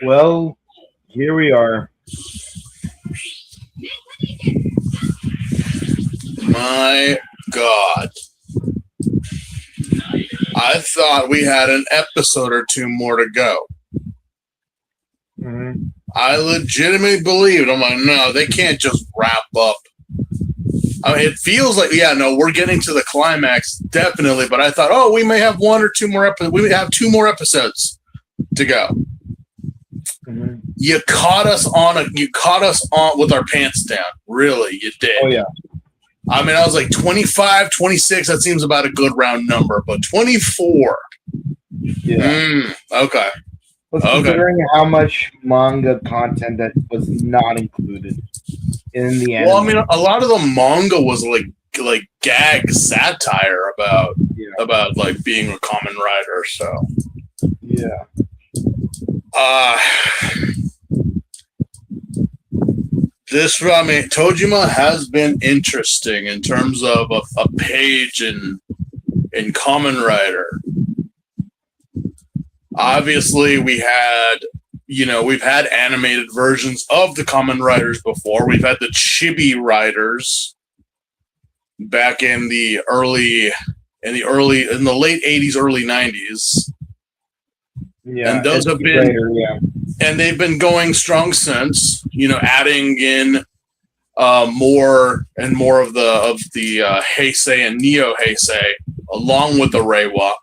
Well, here we are. My God. I thought we had an episode or two more to go. Mm-hmm. I legitimately believed. I'm like, no, they can't just wrap up. I mean, it feels like, yeah, no, we're getting to the climax, definitely. But I thought, oh, we may have one or two more episodes. We may have 2 more episodes to go. Mm-hmm. You caught us on with our pants down. Really, you did. Oh, yeah. I mean, I was like 25, 26. That seems about a good round number, but 24. Yeah. Okay. Considering how much manga content that was not included in the anime. Well, I mean, a lot of the manga was like gag satire about like being a Kamen Rider. So yeah. Tojima has been interesting in terms of a page in Kamen Rider. Obviously, we've had animated versions of the Kamen Riders before. We've had the Chibi Riders back in the late 80s, early 90s. Yeah, and those have been and they've been going strong since, adding in more and more of the Heisei and Neo Heisei along with the Reiwa.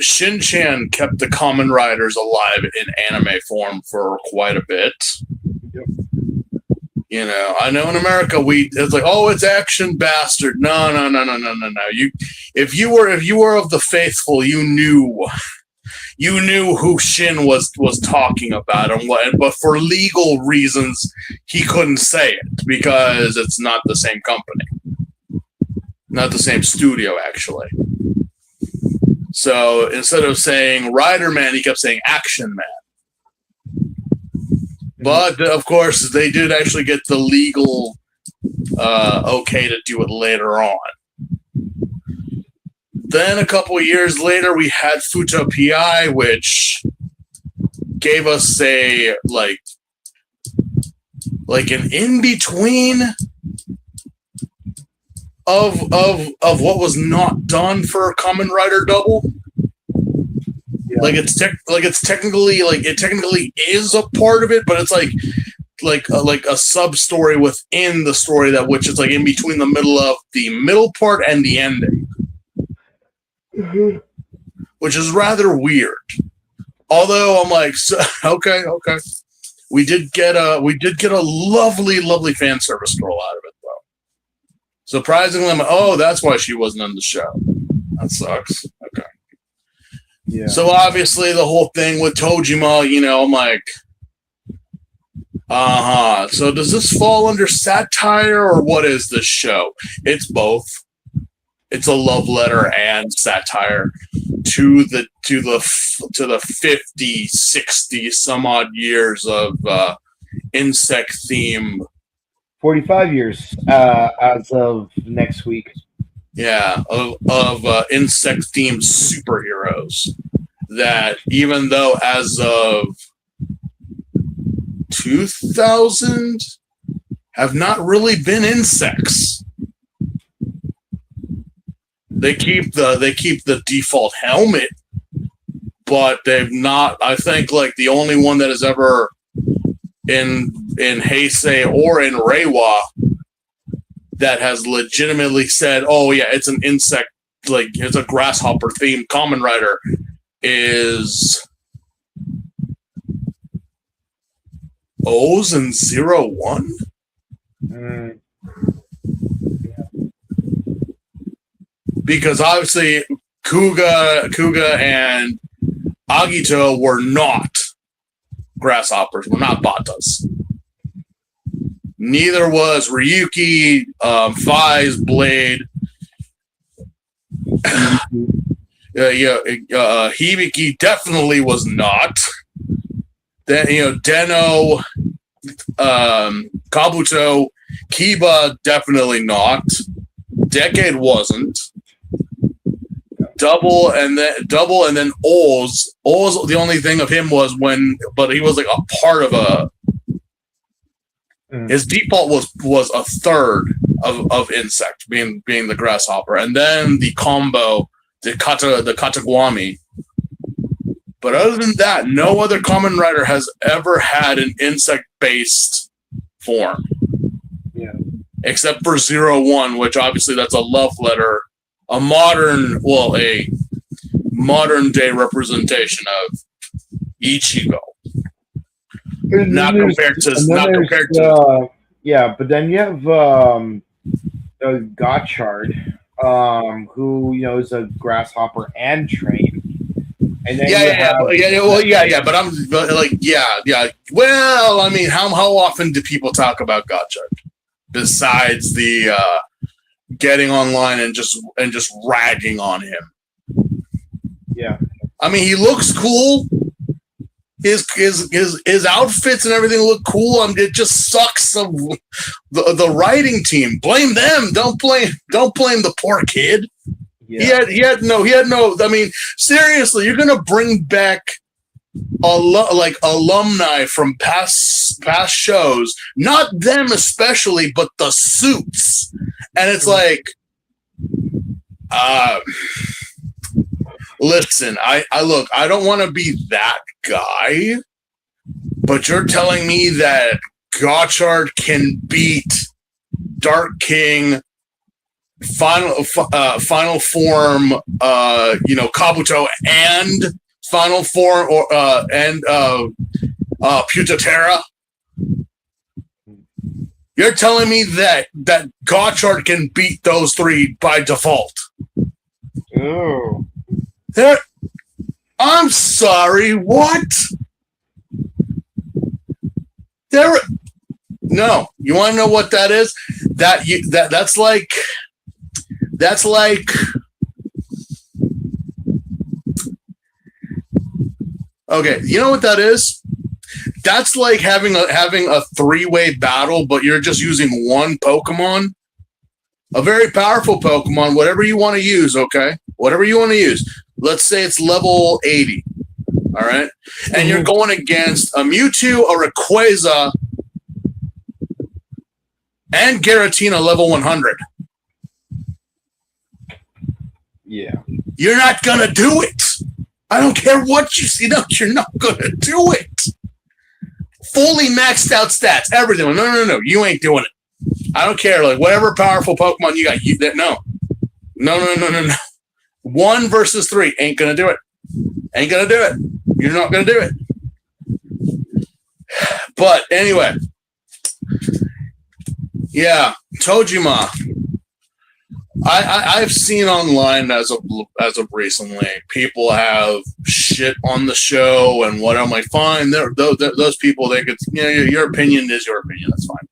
Shin-chan kept the Kamen Riders alive in anime form for quite a bit. Yep. I know in America it's like, oh, it's action bastard. No. If you were of the faithful, you knew who Shin was talking about and what, but for legal reasons he couldn't say it because it's not the same company. Not the same studio, actually. So instead of saying Rider Man, he kept saying Action Man. But, of course, they did actually get the legal okay to do it later on. Then a couple of years later, we had Futo PI, which gave us a, like an in-between of what was not done for a Kamen Rider double. Yeah. It technically is a part of it, but it's like a sub story within the story which is like in between the middle part and the ending, mm-hmm. which is rather weird. Although I'm like, okay, we did get a lovely fan service scroll out of it though. Surprisingly, I'm like, oh, that's why she wasn't on the show. That sucks. Okay. Yeah. So obviously the whole thing with Tojima, I'm like, so does this fall under satire or what is this show? It's both. It's a love letter and satire to the 50, 60 some odd years of insect theme. 45 years as of next week. Yeah, of insect themed superheroes that even though as of 2000 have not really been insects. They keep the default helmet, but they've not. I think like the only one that has ever in Heisei or in Reiwa that has legitimately said, "Oh yeah, it's an insect, like it's a grasshopper themed Kamen Rider," is O's and 01. Because obviously Kuga and Agito were not grasshoppers, were not Batas. Neither was Ryuki, Fai's Blade. Hibiki definitely was not. Then Deno, Kabuto, Kiba definitely not. Decade wasn't. Double and then Oz. Oz, the only thing of him was but he was like a part of a. His default was a third of insect, being the grasshopper, and then the combo, the Katagwami. But other than that, no other Kamen Rider has ever had an insect-based form. Yeah. Except for 01, which obviously that's a love letter, a modern day representation of Ichigo. Not compared to. Yeah, but then you have Gotchard, who is a grasshopper and train. And then but I'm like, yeah. Well, I mean, how often do people talk about Gotchard besides the getting online and just ragging on him? Yeah, I mean, he looks cool. His outfits and everything look cool. It just sucks. The writing team, blame them. Don't blame the poor kid. Yeah. He had no. I mean, seriously, you're gonna bring back alumni from past shows, not them especially, but the suits, and it's like, listen, I look, I don't want to be that guy, but you're telling me that Gotchard can beat Dark King, Final Form, Kabuto, and Final Form, and Putaterra? You're telling me that Gotchard can beat those three by default? Oh. I'm sorry, what? No, you want to know what that is? That's like okay, you know what that is? That's like having a three-way battle, but you're just using one Pokemon. A very powerful Pokemon, whatever you want to use, okay? Whatever you want to use. Let's say it's level 80, all right? And you're going against a Mewtwo, a Rayquaza, and Giratina level 100. Yeah. You're not going to do it. I don't care what you see. No, you're not going to do it. Fully maxed out stats, everything. No. You ain't doing it. I don't care. Like, whatever powerful Pokemon you got, no. 1 versus 3 ain't going to do it. Ain't going to do it. You're not going to do it. But anyway. Yeah, Tojima. I've seen online as of recently, people have shit on the show and what. I'm like, fine, those people, they could, your opinion is your opinion, that's fine.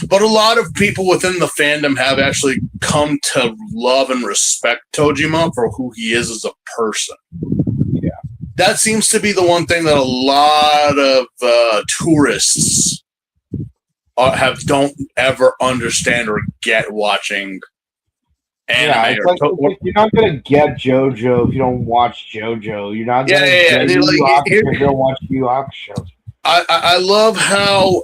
But a lot of people within the fandom have actually come to love and respect Tojima for who he is as a person. Yeah, that seems to be the one thing that a lot of tourists don't ever understand or get watching anime. Yeah, it's like you're not gonna get JoJo if you don't watch JoJo. You're not gonna get Yu Hakusho if you don't watch Yu Hakusho. I love how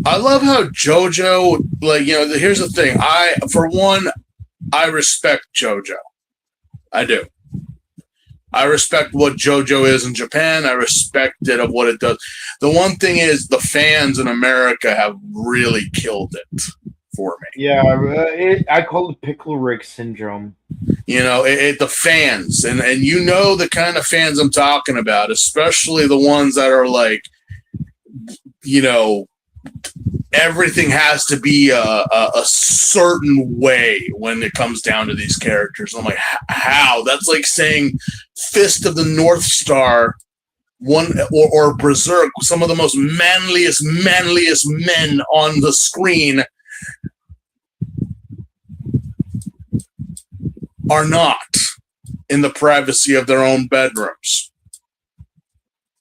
JoJo, like, here's the thing. For one, I respect JoJo. I do. I respect what JoJo is in Japan. I respect it of what it does. The one thing is the fans in America have really killed it for me. Yeah, I call it Pickle Rick syndrome. The fans, and the kind of fans I'm talking about, especially the ones that are like, everything has to be a certain way when it comes down to these characters. I'm like, how? That's like saying Fist of the North Star, or Berserk, some of the most manliest men on the screen are not in the privacy of their own bedrooms.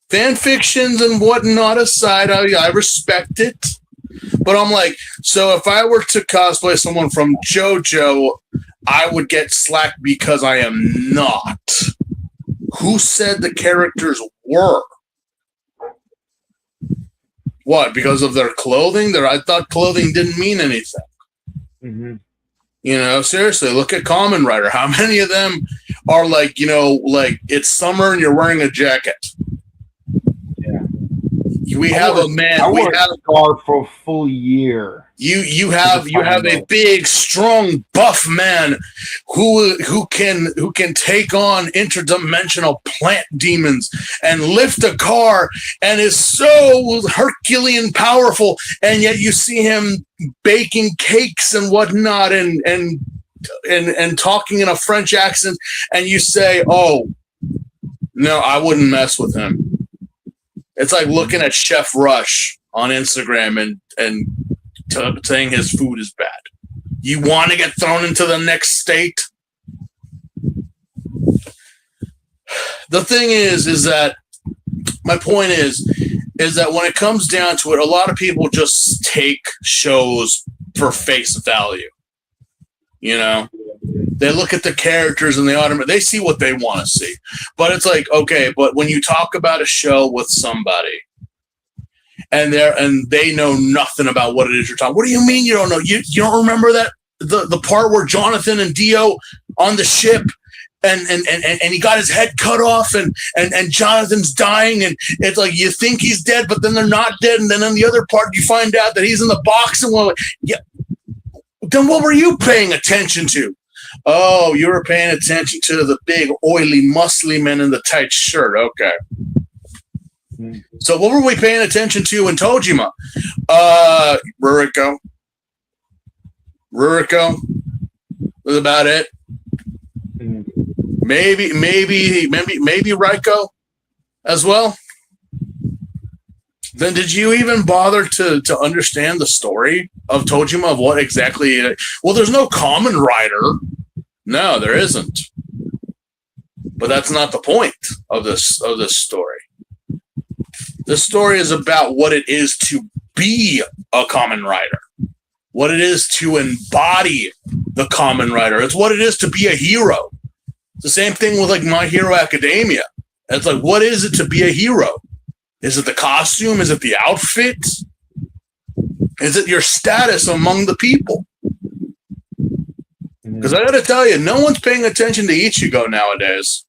Fan fictions and whatnot aside, I respect it. But I'm like, so if I were to cosplay someone from JoJo, I would get slack because I am not. Who said the characters were? What? Because of their clothing? I thought clothing didn't mean anything. Mm-hmm. Seriously, look at Kamen Rider. How many of them are like, like it's summer and you're wearing a jacket? We have a man. We have a scar for a full year. You have a big, strong, buff man who can take on interdimensional plant demons and lift a car and is so Herculean powerful, and yet you see him baking cakes and whatnot and talking in a French accent, and you say, "Oh, no, I wouldn't mess with him." It's like looking at Chef Rush on Instagram and saying his food is bad. You want to get thrown into the next state? The thing is that my point is that when it comes down to it, a lot of people just take shows for face value. They look at the characters and they see what they want to see. But it's like, okay, but when you talk about a show with somebody and they know nothing about what it is you're talking, what do you mean you don't know? You don't remember that the part where Jonathan and Dio on the ship and he got his head cut off and Jonathan's dying, and it's like you think he's dead, but then they're not dead, and then on the other part you find out that he's in the box, and yeah. Then what were you paying attention to? Oh, you were paying attention to the big, oily, muscly men in the tight shirt. Okay. So what were we paying attention to in Tojima? Ruriko. Was about it. Maybe Raiko as well. Then did you even bother to understand the story of Tojima, of what exactly? Well, there's no Kamen Rider. No, there isn't. But that's not the point of this story. This story is about what it is to be a Kamen Rider, what it is to embody the Kamen Rider. It's what it is to be a hero. It's the same thing with like My Hero Academia. It's like, what is it to be a hero? Is it the costume? Is it the outfit? Is it your status among the people? Because I got to tell you, no one's paying attention to Ichigo nowadays.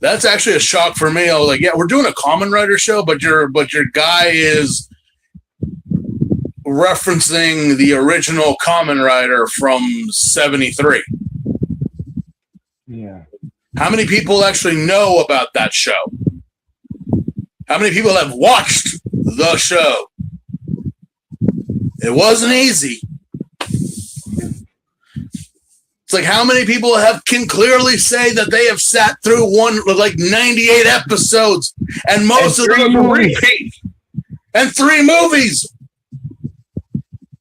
That's actually a shock for me. I was like, yeah, we're doing a Kamen Rider show, but your guy is referencing the original Kamen Rider from '73. Yeah. How many people actually know about that show? How many people have watched the show? It wasn't easy. It's like how many people can clearly say that they have sat through 98 episodes, and most of them are repeat, and 3 movies.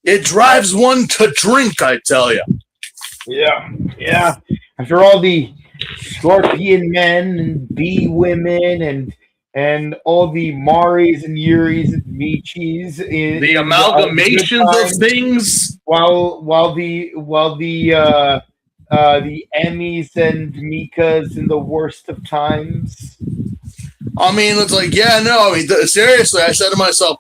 It drives one to drink, I tell you. Yeah. After all the Scorpion men and Bee women and all the Maris and Yuris and Michis, the amalgamations of things, while the Emmys and Mikas in the worst of times. I mean, it's like, yeah, no. I mean, seriously, I said to myself,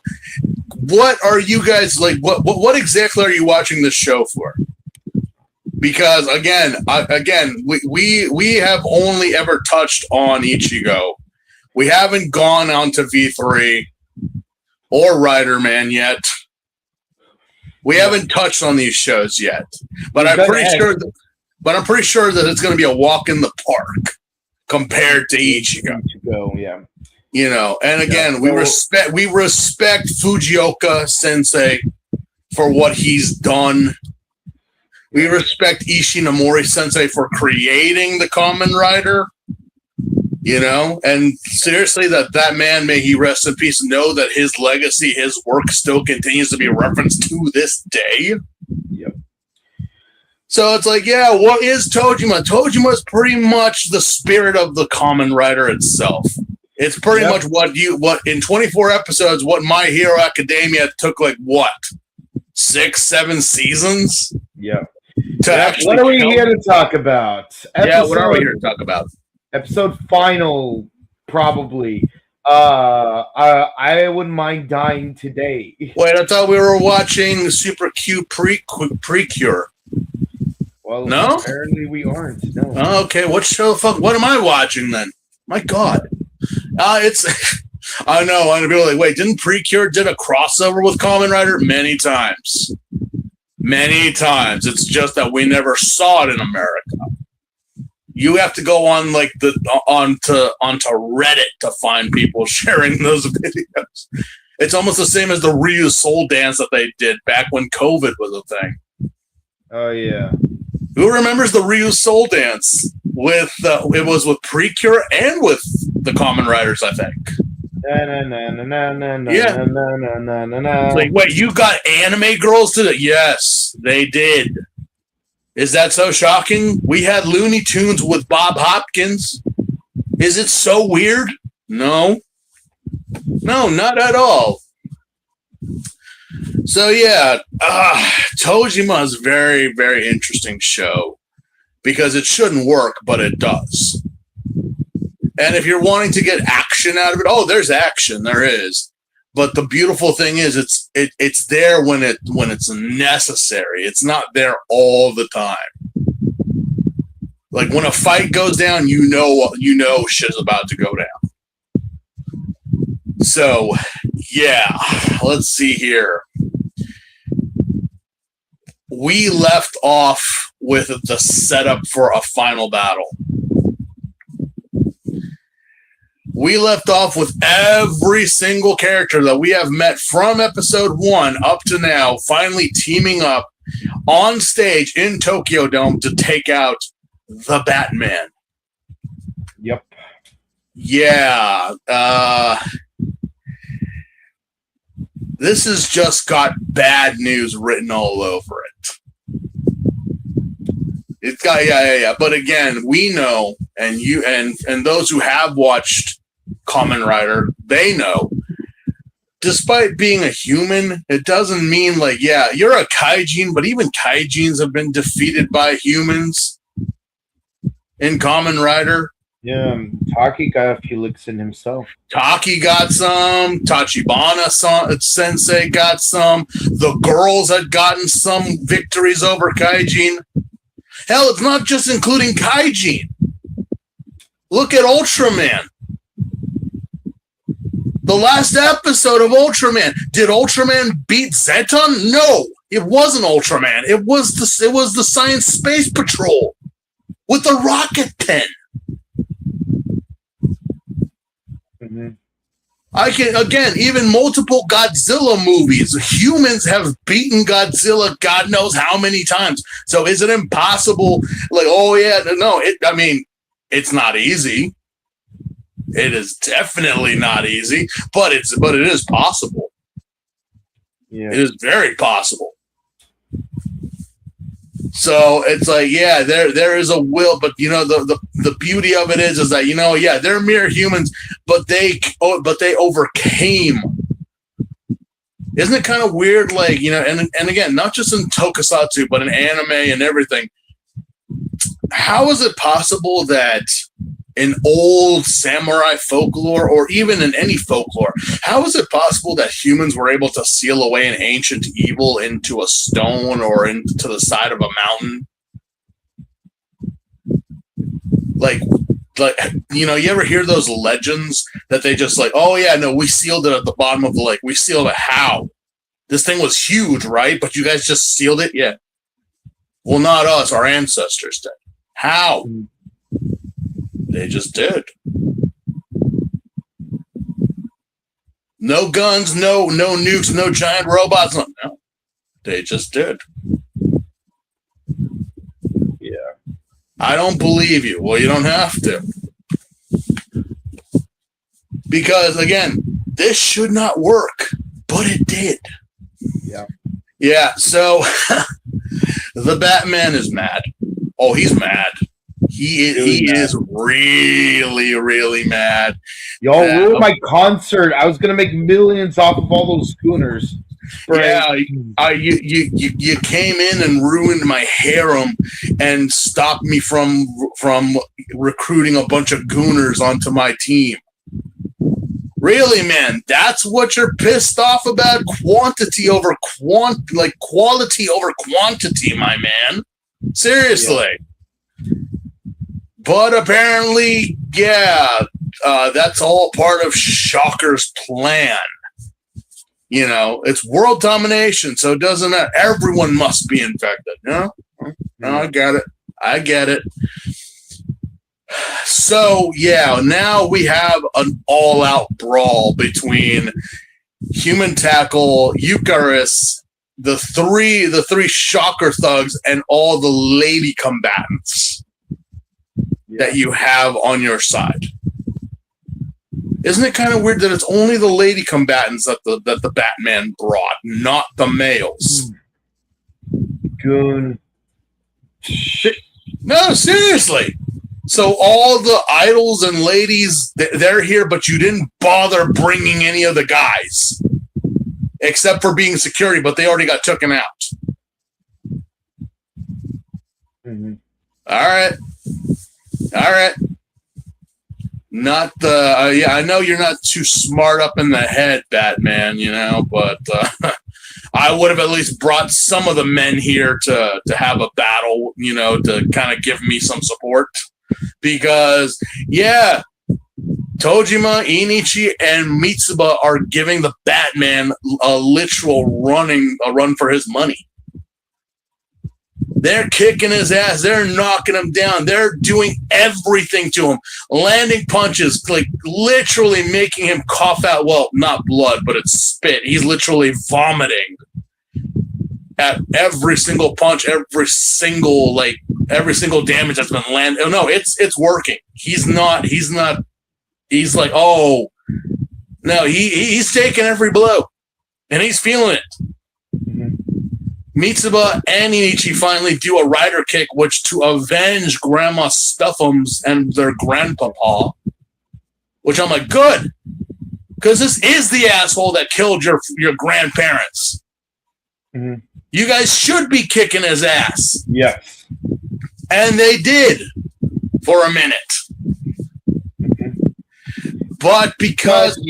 what are you guys like? What exactly are you watching this show for? Because again, we have only ever touched on Ichigo. We haven't gone on to V3 or Rider Man yet. We haven't touched on these shows yet, but I'm pretty sure that it's going to be a walk in the park compared to Ichigo. Yeah. You know, and again, we respect Fujioka Sensei for what he's done. We respect Ishinomori Sensei for creating the Kamen Rider. You know, and seriously, that man, may he rest in peace, know that his legacy, his work still continues to be referenced to this day. Yep. So it's like, yeah, what is Tojima? Tojima is pretty much the spirit of the Kamen Rider itself. It's pretty much what in 24 episodes, what My Hero Academia took like 6-7 seasons? Yeah. What are we here to talk about? What are we here to talk about? Episode final, probably. I wouldn't mind dying today. Wait, I thought we were watching Super Q Precure. Well, no? Apparently we aren't. No. Oh, okay, what show? What am I watching then? My God. It's. I know. I'm gonna be like, wait, didn't Precure did a crossover with Kamen Rider many times? Many times. It's just that we never saw it in America. You have to go on like onto Reddit to find people sharing those videos. It's almost the same as the Ryu Soul Dance that they did back when COVID was a thing. Oh yeah. Who remembers the Ryu Soul Dance? It was with Precure and with the Kamen Riders, I think. It's like, wait, you got anime girls to it? Yes, they did. Is that so shocking? We had Looney Tunes with Bob Hopkins. Is it so weird? No, not at all. So yeah, Tojima is a very, very interesting show because it shouldn't work, but it does. And if you're wanting to get action out of it, there's action, there is. But the beautiful thing is, it's there when it's necessary. It's not there all the time. Like when a fight goes down, you know shit's about to go down. So yeah, let's see here. We left off with the setup for a final battle. We left off with every single character that we have met from episode 1 up to now finally teaming up on stage in Tokyo Dome to take out the Batman. Yep. Yeah. This has just got bad news written all over it. It's got yeah. But again, we know, and you and those who have watched Kamen Rider, they know. Despite being a human, it doesn't mean like, yeah, you're a kaijin, but even kaijins have been defeated by humans in Kamen Rider. Yeah, Taki got a few licks in himself. Taki got some. Tachibana Sensei got some. The girls had gotten some victories over kaijin. Hell, it's not just including kaijin. Look at Ultraman. The last episode of Ultraman. Did Ultraman beat Zeton? No, it wasn't Ultraman. It was the Science Space Patrol with the rocket pen. Mm-hmm. I can again, even multiple Godzilla movies. Humans have beaten Godzilla God knows how many times. So is it impossible? Like, oh yeah, no. I mean, it's not easy. It is definitely not easy, but it is possible. Yeah. It is very possible. So it's like, yeah, there is a will, but you know the beauty of it is that, you know, yeah, they're mere humans, but they overcame. Isn't it kind of weird, like, you know, and again, not just in tokusatsu, but in anime and everything. How is it possible that in old samurai folklore, or even in any folklore, how is it possible that humans were able to seal away an ancient evil into a stone or into the side of a mountain? Like, you know, you ever hear those legends that they just like, oh yeah, no, we sealed it at the bottom of the lake. We sealed it. How? This thing was huge, right? But you guys just sealed it? Yeah. Well, not us. Our ancestors did. How? They just did. No guns, no nukes, no giant robots. No. They just did. Yeah. I don't believe you. Well, you don't have to. Because, again, this should not work, but it did. Yeah. Yeah, so the Batman is mad. Oh, he's mad. He is really, really mad. Y'all ruined my concert. I was gonna make millions off of all those schooners. Yeah, you came in and ruined my harem and stopped me from recruiting a bunch of gooners onto my team. Really, man, that's what you're pissed off about? Quantity over quality over quantity, my man. Seriously. Yeah. But apparently, yeah, that's all part of Shocker's plan. You know, it's world domination, so it doesn't matter. Everyone must be infected. No, I get it. I get it. So, yeah, now we have an all-out brawl between Human Tackle, Eucharis, the three Shocker thugs, and all the lady combatants that you have on your side. Isn't it kind of weird that it's only the lady combatants that the Batman brought, not the males? Goon. Shit. No, seriously. So all the idols and ladies, they're here, but you didn't bother bringing any of the guys. Except for being security, but they already got taken out. Mm-hmm. All right. Not the yeah. I know you're not too smart up in the head, Batman. You know, but I would have at least brought some of the men here to have a battle. You know, to kind of give me some support, because yeah, Tojima, Inichi, and Mitsuba are giving the Batman a literal run for his money. They're kicking his ass. They're knocking him down. They're doing everything to him. Landing punches, like literally making him cough out, well, not blood, but it's spit. He's literally vomiting at every single punch, every single damage that's been landed. Oh, no, it's working. He's like, oh, no, he's taking every blow, and he's feeling it. Mitsuba and Inichi finally do a rider kick, which to avenge Grandma Stuffums and their grandpapa, which I'm like, good, because this is the asshole that killed your grandparents. Mm-hmm. You guys should be kicking his ass. Yes. And they did for a minute. But because...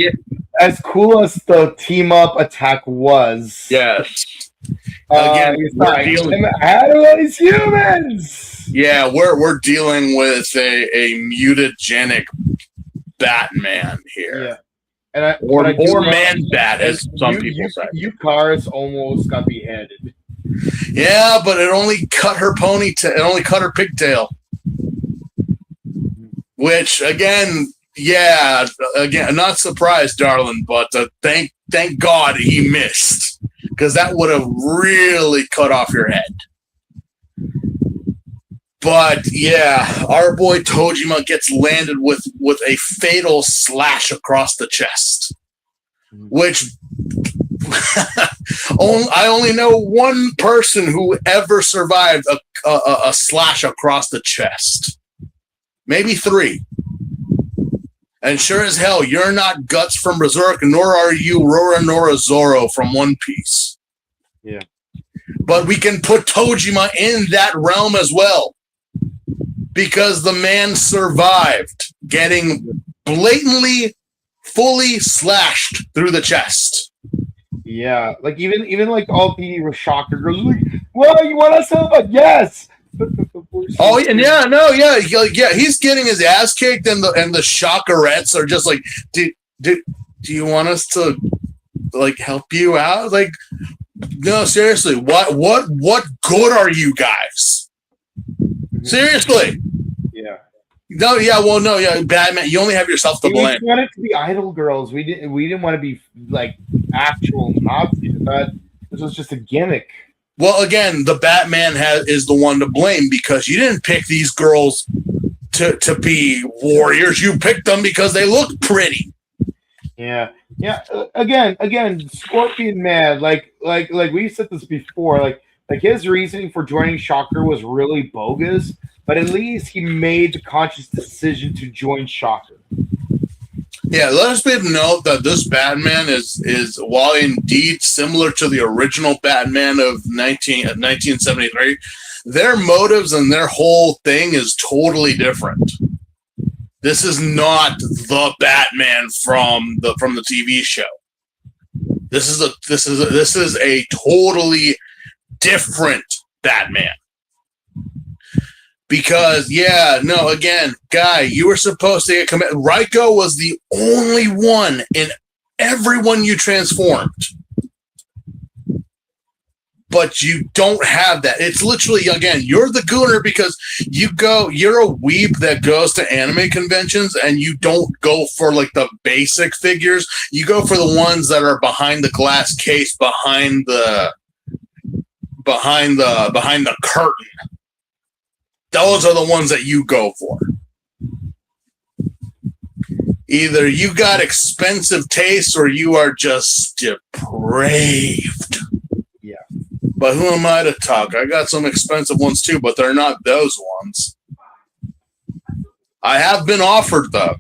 as cool as the team-up attack was... Yes. Again, we're dealing with humans. Yeah, we're dealing with a mutagenic Batman here, yeah, or man bat, as some people say. Eucharis almost got beheaded. Yeah, but it only cut her ponytail. It only cut her pigtail. Which again, not surprised, darling, but thank God he missed. Because that would have really cut off your head. But yeah, our boy Tojima gets landed with a fatal slash across the chest, which I only know one person who ever survived a slash across the chest, maybe three. And sure as hell, you're not Guts from Berserk, nor are you Roronoa Zoro from One Piece. Yeah. But we can put Tojima in that realm as well, because the man survived. getting blatantly, fully slashed through the chest. Yeah, like even like all the Shocker girls are like, well, you want us to help? Yes. Oh and yeah, he's getting his ass kicked, and the Shockerettes are just like, do you want us to like help you out? Like, no, seriously, what good are you guys? Seriously. Yeah. No, yeah, well, no, yeah, Batman, you only have yourself to blame. We wanted to be idol girls. We didn't want to be like actual Nazis. I thought this was just a gimmick. Well, again, the Batman is the one to blame, because you didn't pick these girls to be warriors. You picked them because they look pretty. Yeah. Again, Scorpion Man, like we said this before, like his reasoning for joining Shocker was really bogus, but at least he made the conscious decision to join Shocker. Yeah, let us be able to note that this Batman is while indeed similar to the original Batman of 1973, their motives and their whole thing is totally different. This is not the Batman from the TV show. This is a totally different Batman. Because, again, Guy, you were supposed to get committed. Raiko was the only one in everyone you transformed. But you don't have that. It's literally, again, you're the gooner because you're a weeb that goes to anime conventions, and you don't go for like the basic figures. You go for the ones that are behind the glass case, behind the curtain. Those are the ones that you go for. Either you got expensive tastes or you are just depraved. Yeah. But who am I to talk? I got some expensive ones too, but they're not those ones. I have been offered them,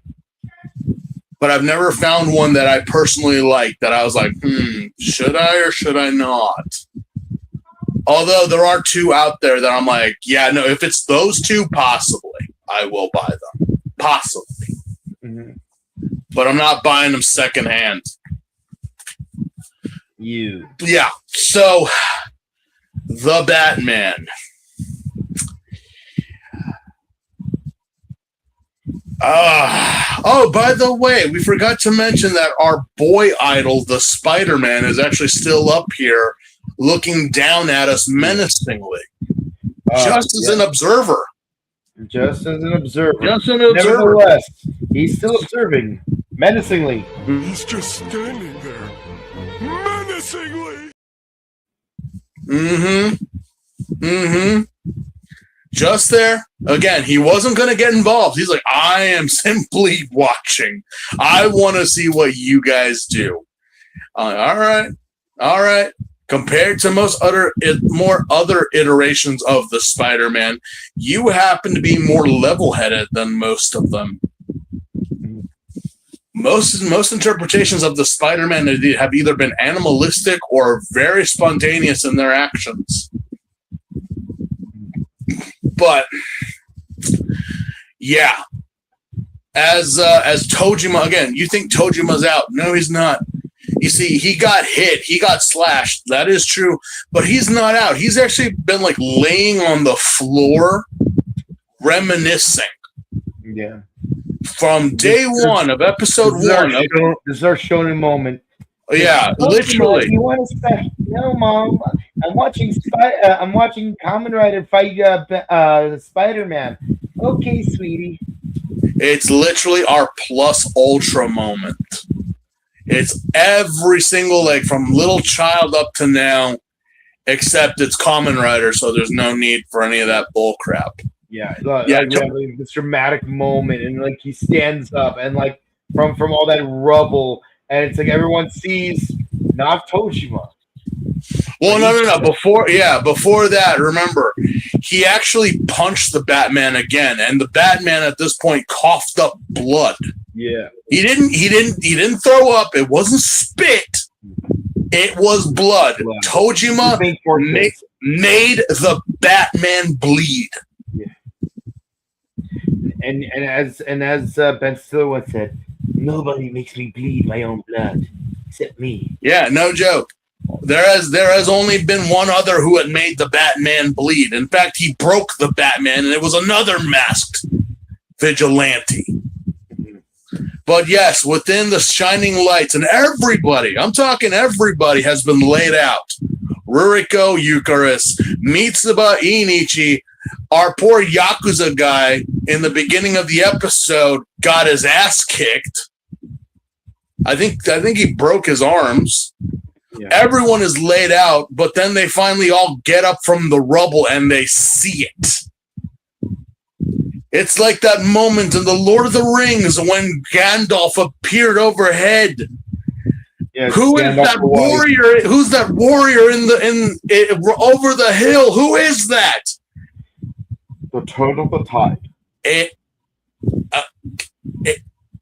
but I've never found one that I personally like that I was like, should I or should I not? Although there are two out there that I'm like, yeah, no, if it's those two, possibly, I will buy them. Possibly. Mm-hmm. But I'm not buying them secondhand. Yeah, so, the Batman. By the way, we forgot to mention that our boy idol, the Spider-Man, is actually still up here, looking down at us menacingly. Just as an observer. Nevertheless, he's still observing menacingly. He's just standing there. Menacingly. Just there. Again, he wasn't going to get involved. He's like, I am simply watching. I want to see what you guys do. All right. Compared to more other iterations of the Spider-Man, you happen to be more level-headed than most of them. Most interpretations of the Spider-Man have either been animalistic or very spontaneous in their actions. But yeah, as Tojima, again, you think Tojima's out? No, he's not. You see, he got hit, he got slashed. That is true, but he's not out. He's actually been like laying on the floor, reminiscing. Yeah. From day one of episode one. This is our shonen moment. Yeah, literally. You want to say, no, Mom? I'm watching Kamen Rider fight Spider-Man. Okay, sweetie. It's literally our plus ultra moment. It's every single, like, from little child up to now, except it's Kamen Rider, so there's no need for any of that bull crap. Yeah, like this dramatic moment, and like he stands up, and like from all that rubble, and it's like everyone sees not Tojima. Well, no. Before that, remember, he actually punched the Batman again, and the Batman at this point coughed up blood. Yeah. He didn't throw up. It wasn't spit. It was blood. Tojima made the Batman bleed. Yeah. as Ben Stiller once said, nobody makes me bleed my own blood except me. Yeah, no joke. There has only been one other who had made the Batman bleed. In fact, he broke the Batman, and it was another masked vigilante. But yes, within the shining lights, and everybody, I'm talking everybody, has been laid out. Ruriko Eucharist, Mitsuba Inichi, our poor Yakuza guy in the beginning of the episode got his ass kicked. I think he broke his arms. Yeah. Everyone is laid out, but then they finally all get up from the rubble and they see it. It's like that moment in the Lord of the Rings when Gandalf appeared overhead. Yeah, who is that warrior? Who's that warrior over the hill? Who is that? The Turn of the Tide.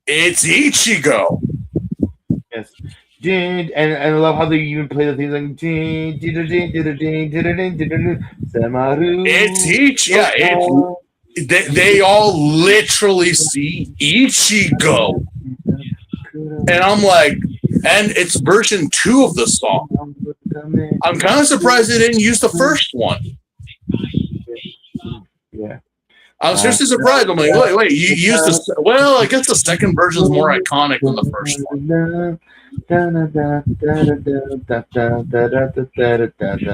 It's Ichigo. Yes. And I love how they even play the things like it's Ichigo. Yeah, they all literally see Ichigo. And I'm like, and it's version 2 of the song. I'm kind of surprised they didn't use the first one. Yeah. I was seriously surprised. I'm like, wait, you used the... Well, I guess the second version is more iconic than the first one.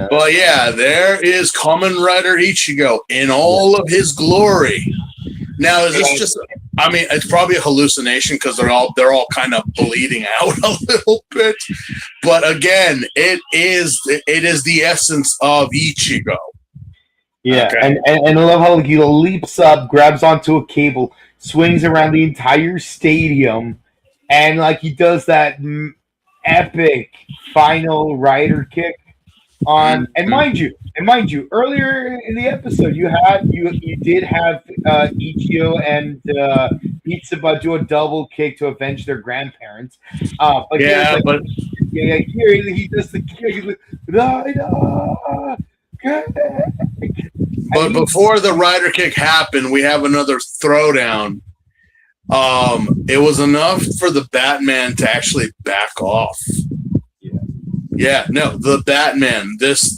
But yeah, there is Kamen Rider Ichigo in all of his glory. Now, is this just... I mean, it's probably a hallucination because they're all kind of bleeding out a little bit. But again, it is the essence of Ichigo. Yeah, okay. and I love how he leaps up, grabs onto a cable, swings around the entire stadium, and like he does that epic final rider kick on. And mind you, earlier in the episode, you did have Ichigo and Mitsuba do a double kick to avenge their grandparents. But here he does the kick. He's like, but before the rider kick happened, we have another throwdown. It was enough for the Batman to actually back off. Yeah, no, the Batman, this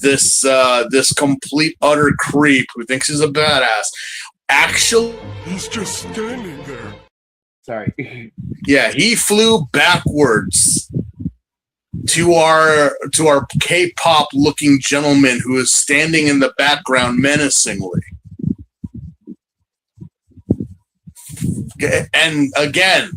complete utter creep who thinks he's a badass, actually, he's just standing there. Sorry. Yeah, he flew backwards to our K-pop looking gentleman who is standing in the background menacingly. And again,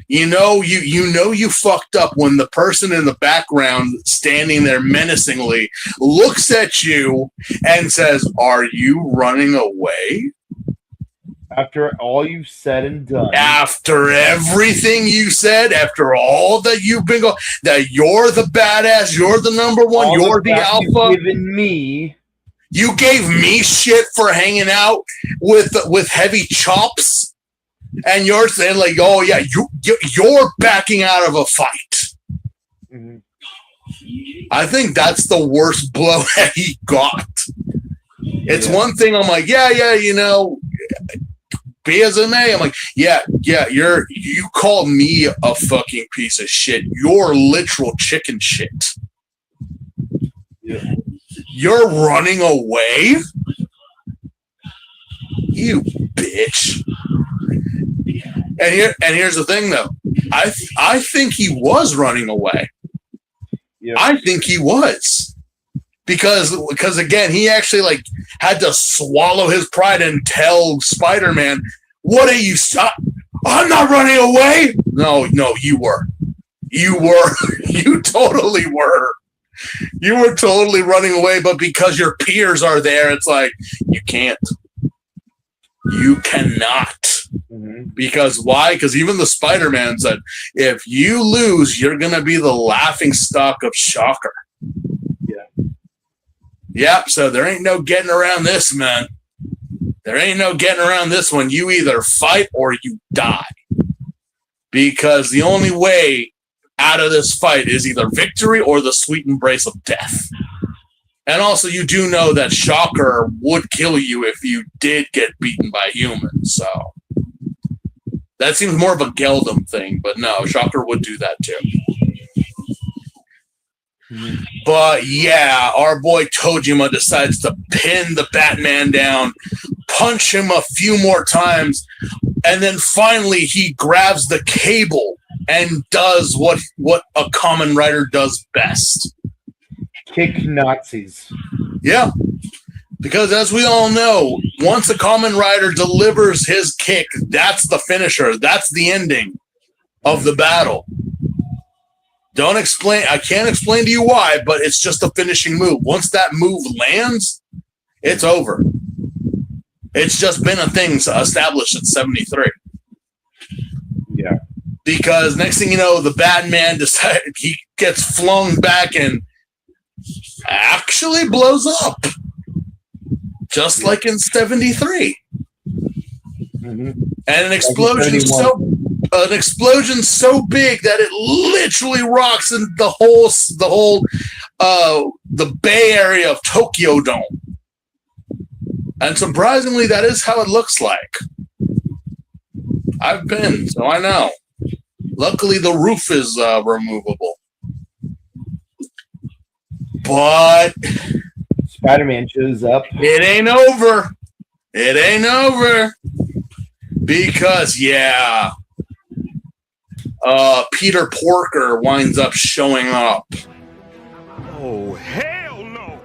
you fucked up when the person in the background standing there menacingly looks at you and says, "Are you running away?" After all you've said and done. After everything you said, after all that you've been going, that you're the badass, you're the number one, all you're the alpha. You gave me shit for hanging out with heavy chops, and you're saying like, "Oh yeah, you're backing out of a fight." Mm-hmm. I think that's the worst blow that he got. It's one thing. I'm like, be as it may, I'm like, you call me a fucking piece of shit. You're literal chicken shit. Yeah. You're running away? You bitch. And here's the thing though. I think he was running away. Yeah. I think he was. Because again, he actually like had to swallow his pride and tell Spider-Man, "What are you? I'm not running away." No, you were. You totally were. You were totally running away, but because your peers are there, it's like you can't. You cannot. Mm-hmm. Because why? Because even the Spider-Man said, if you lose, you're gonna be the laughing stock of Shocker. Yep, so there ain't no getting around this, man. There ain't no getting around this one. You either fight or you die. Because the only way out of this fight is either victory or the sweet embrace of death. And also, you do know that Shocker would kill you if you did get beaten by humans, so... That seems more of a Geldom thing, but no, Shocker would do that too. But yeah, our boy Tojima decides to pin the Batman down, punch him a few more times, and then finally he grabs the cable and does what a Kamen Rider does best. Kick Nazis. Yeah. Because as we all know, once a Kamen Rider delivers his kick, that's the finisher. That's the ending of the battle. I can't explain to you why, but it's just a finishing move. Once that move lands, it's over. It's just been a thing established at 73. Yeah. Because next thing you know, the Batman he gets flung back and actually blows up. Just like in 73. Mm-hmm. And an explosion so big that it literally rocks in the whole Bay Area of Tokyo Dome. And surprisingly, that is how it looks like. I've been, so I know. Luckily, the roof is removable. But Spider-Man shows up. It ain't over. It ain't over. Because, yeah, Peter Porker winds up showing up. Oh, hell no!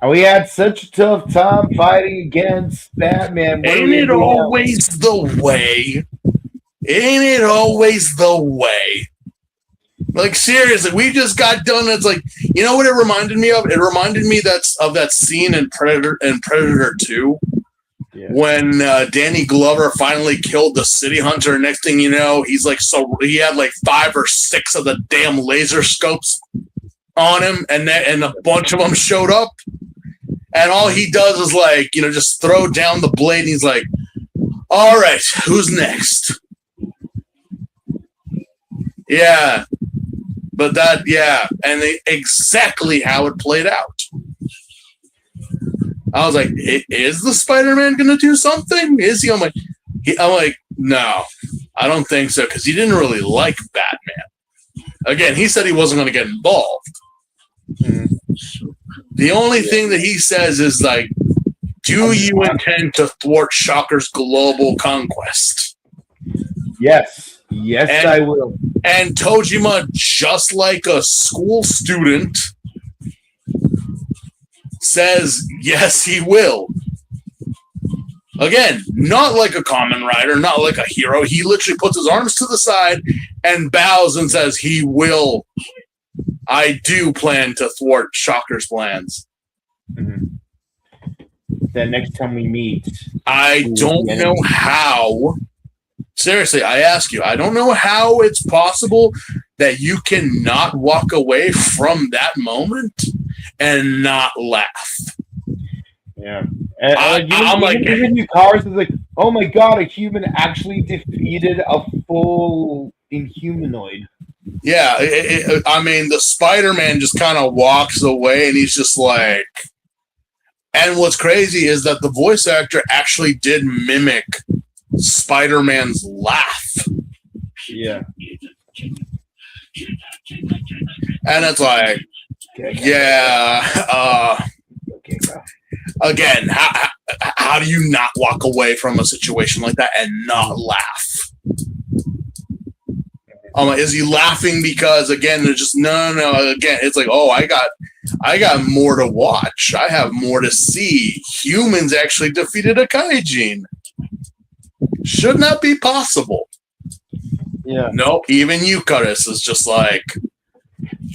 And we had such a tough time fighting against Batman. Ain't it always the way? Ain't it always the way? Like, seriously, we just got done. It's like, you know what it reminded me of? It reminded me of that scene in Predator 2. Yeah. When Danny Glover finally killed the city hunter. Next thing you know, he had like 5 or 6 of the damn laser scopes on him, and a bunch of them showed up. And all he does is just throw down the blade, and he's like, all right, who's next? Yeah. But and exactly how it played out. I was like, is the Spider-Man going to do something? Is he? I'm like, no, I don't think so, because he didn't really like Batman. Again, he said he wasn't going to get involved. The only thing that he says is like, do you intend to thwart Shocker's global conquest? Yes. Yes, I will. And Tojima, just like a school student, says, yes, he will. Again, not like a Kamen Rider, not like a hero. He literally puts his arms to the side and bows and says, he will. I do plan to thwart Shocker's plans. Mm-hmm. Then next time we meet, I don't know how. Seriously, I ask you, I don't know how it's possible that you cannot walk away from that moment and not laugh. Yeah. Even you cars is like, oh my god, a human actually defeated a full Inhumanoid. Yeah, I mean, the Spider-Man just kind of walks away, and he's just like... And what's crazy is that the voice actor actually did mimic Spider-Man's laugh. Yeah. And it's like, again, how do you not walk away from a situation like that and not laugh? Is he laughing because, again, they're just, no, again, it's like, oh, I got more to watch. I have more to see. Humans actually defeated a kaijin. Should not be possible. Yeah. Nope. Even Eucharis is just like,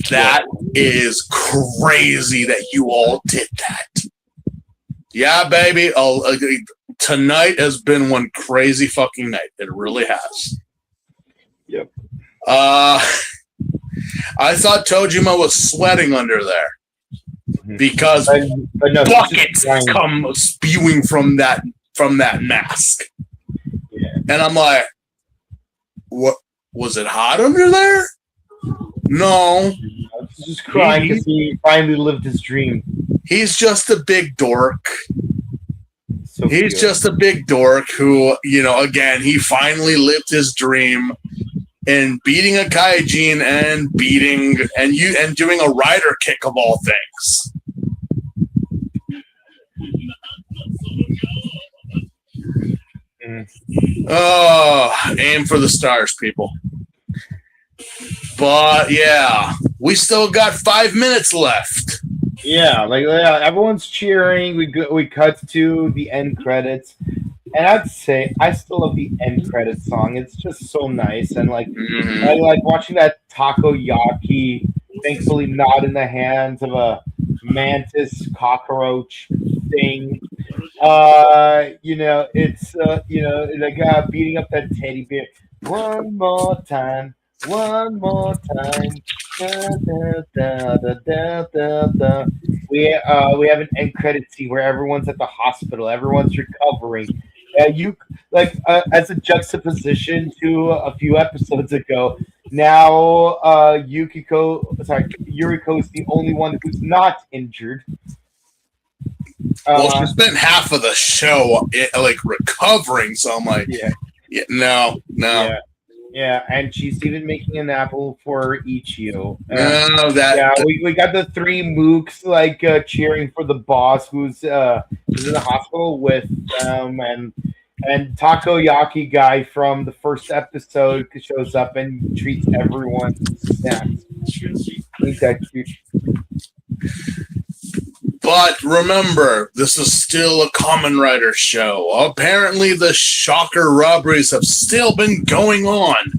that is crazy that you all did that. Yeah, baby. Tonight has been one crazy fucking night. It really has. Yep. I thought Tojima was sweating under there because buckets come spewing from that mask. Yeah. And I'm like, what? Was it hot under there? No. He's just crying because he finally lived his dream. He's just a big dork. So he's cute. just a big dork who, again, he finally lived his dream in beating a kaijin and doing a rider kick of all things. Oh, aim for the stars, people. But yeah, we still got 5 minutes left. Yeah, everyone's cheering. We cut to the end credits, and I'd say I still love the end credits song. It's just so nice, and I like watching that takoyaki. Thankfully, not in the hands of a mantis cockroach thing. It's beating up that teddy bear one more time. One more time. Da, da, da, da, da, da. We have an end credit scene where everyone's at the hospital, everyone's recovering. As a juxtaposition to a few episodes ago. Now Yuriko is the only one who's not injured. Well, she spent half of the show recovering, so I'm like, no. Yeah, and she's even making an apple for Ichio. We got the three mooks cheering for the boss who's in the hospital with them, and Takoyaki guy from the first episode shows up and treats everyone to snacks. Ain't that cute? But remember, this is still a Kamen Rider show. Apparently, the shocker robberies have still been going on.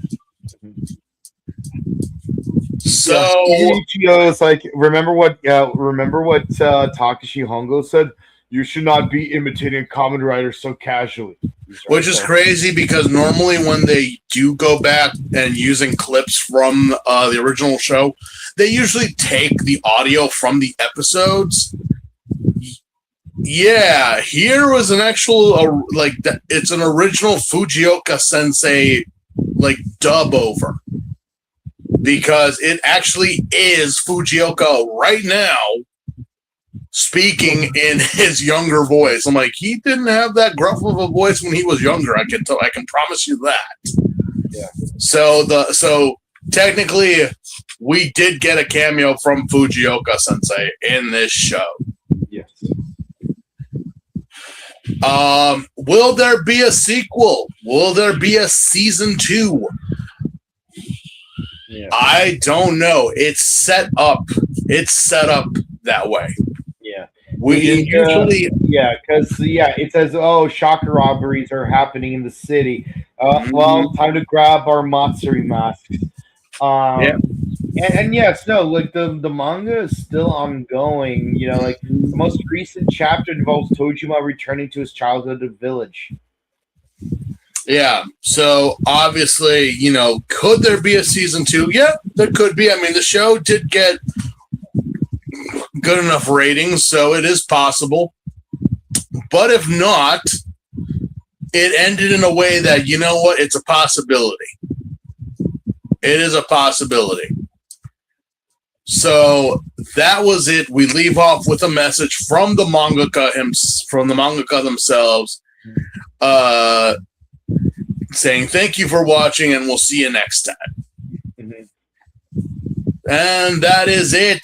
So, Ichio is remember what Takashi Hongo said? You should not be imitating Kamen Rider so casually. Which is crazy because normally when they do go back and using clips from the original show, they usually take the audio from the episodes. Yeah, here was an actual it's an original Fujioka Sensei dub over, because it actually is Fujioka right now speaking in his younger voice. I'm like, he didn't have that gruff of a voice when he was younger. I can promise you that. Yeah. So technically, we did get a cameo from Fujioka Sensei in this show. Yes. Will there be a sequel? Will there be a season 2? Yeah. I don't know. It's set up that way. Yeah. It says, shocker robberies are happening in the city. Well, time to grab our Matsuri masks. And yes, no, the manga is still ongoing. The most recent chapter involves Tojima returning to his childhood village. Yeah, so obviously, could there be a season 2? Yeah, there could be. I mean, the show did get good enough ratings, so it is possible. But if not, it ended in a way that, it's a possibility. It is a possibility. So that was it. We leave off with a message from the mangaka themselves, saying thank you for watching, and we'll see you next time. Mm-hmm. And that is it.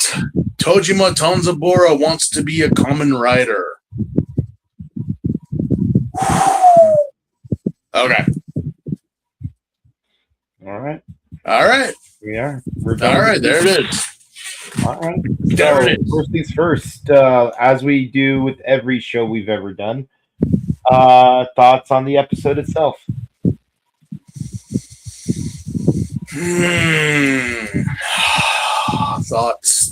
Tojima Tanzabura wants to be a Kamen Rider. Okay. All right. We are. We're done. All right. There it is. All right. So, first things first, as we do with every show we've ever done, thoughts on the episode itself. Thoughts.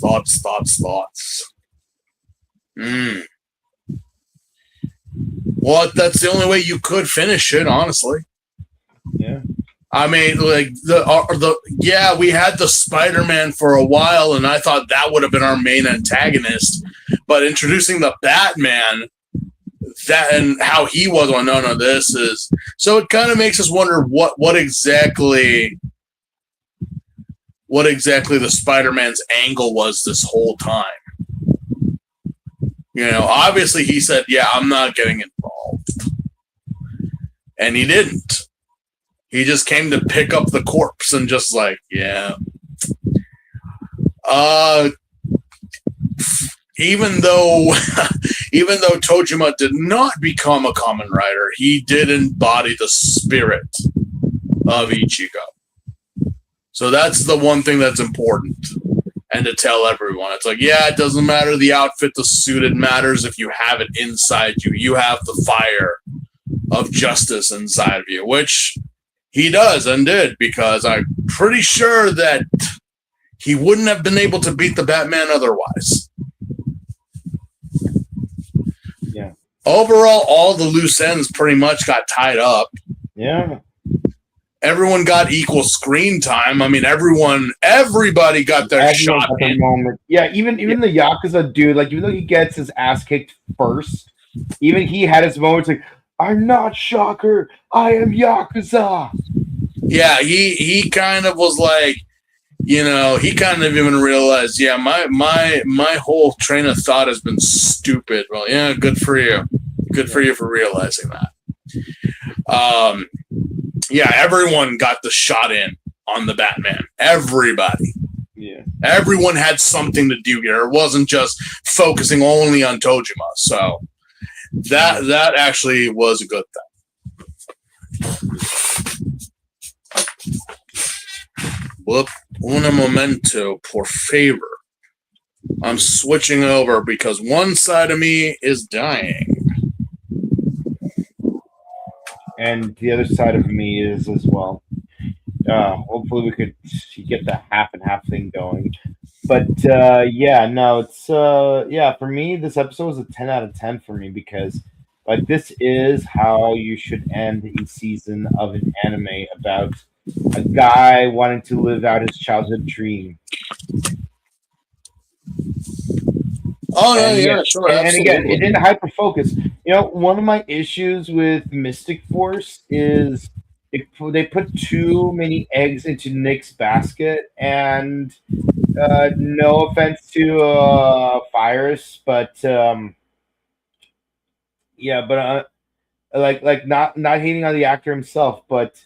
Well, that's the only way you could finish it, honestly. Yeah. I mean, we had the Spider-Man for a while, and I thought that would have been our main antagonist. But introducing the Batman, that and how he was on, no, this is so it kind of makes us wonder what exactly the Spider-Man's angle was this whole time. Obviously he said, "Yeah, I'm not getting involved." And he didn't. He just came to pick up the corpse and just like, yeah. Even though Tojima did not become a Kamen Rider, he did embody the spirit of Ichigo. So that's the one thing that's important. And to tell everyone, it's like, yeah, it doesn't matter the outfit, the suit. It matters if you have it inside you. You have the fire of justice inside of you, which he does and did, because I'm pretty sure that he wouldn't have been able to beat the Batman otherwise. Yeah. Overall, all the loose ends pretty much got tied up. Yeah. Everyone got equal screen time. I mean, everybody got their shot in. Moment. Yeah, even the Yakuza dude, like, even though he gets his ass kicked first, even he had his moments like, I'm not Shocker, I am Yakuza. Yeah, he kind of was like, he kind of even realized, yeah, my whole train of thought has been stupid. Well, yeah, good for you. Good for you for realizing that. Yeah, everyone got the shot in on the Batman. Everybody. Yeah. Everyone had something to do here. It wasn't just focusing only on Tojima. So that actually was a good thing. Whoop. Un momento, por favor. I'm switching over because one side of me is dying. And the other side of me is as well. Hopefully we could get the half and half thing going. But it's for me, this episode was a 10 out of 10 for me, because like, this is how you should end a season of an anime about a guy wanting to live out his childhood dream. Oh, yeah, sure. And again, it didn't hyper focus. One of my issues with Mystic Force is they put too many eggs into Nick's basket, and no offense to Virus, but like not hating on the actor himself, but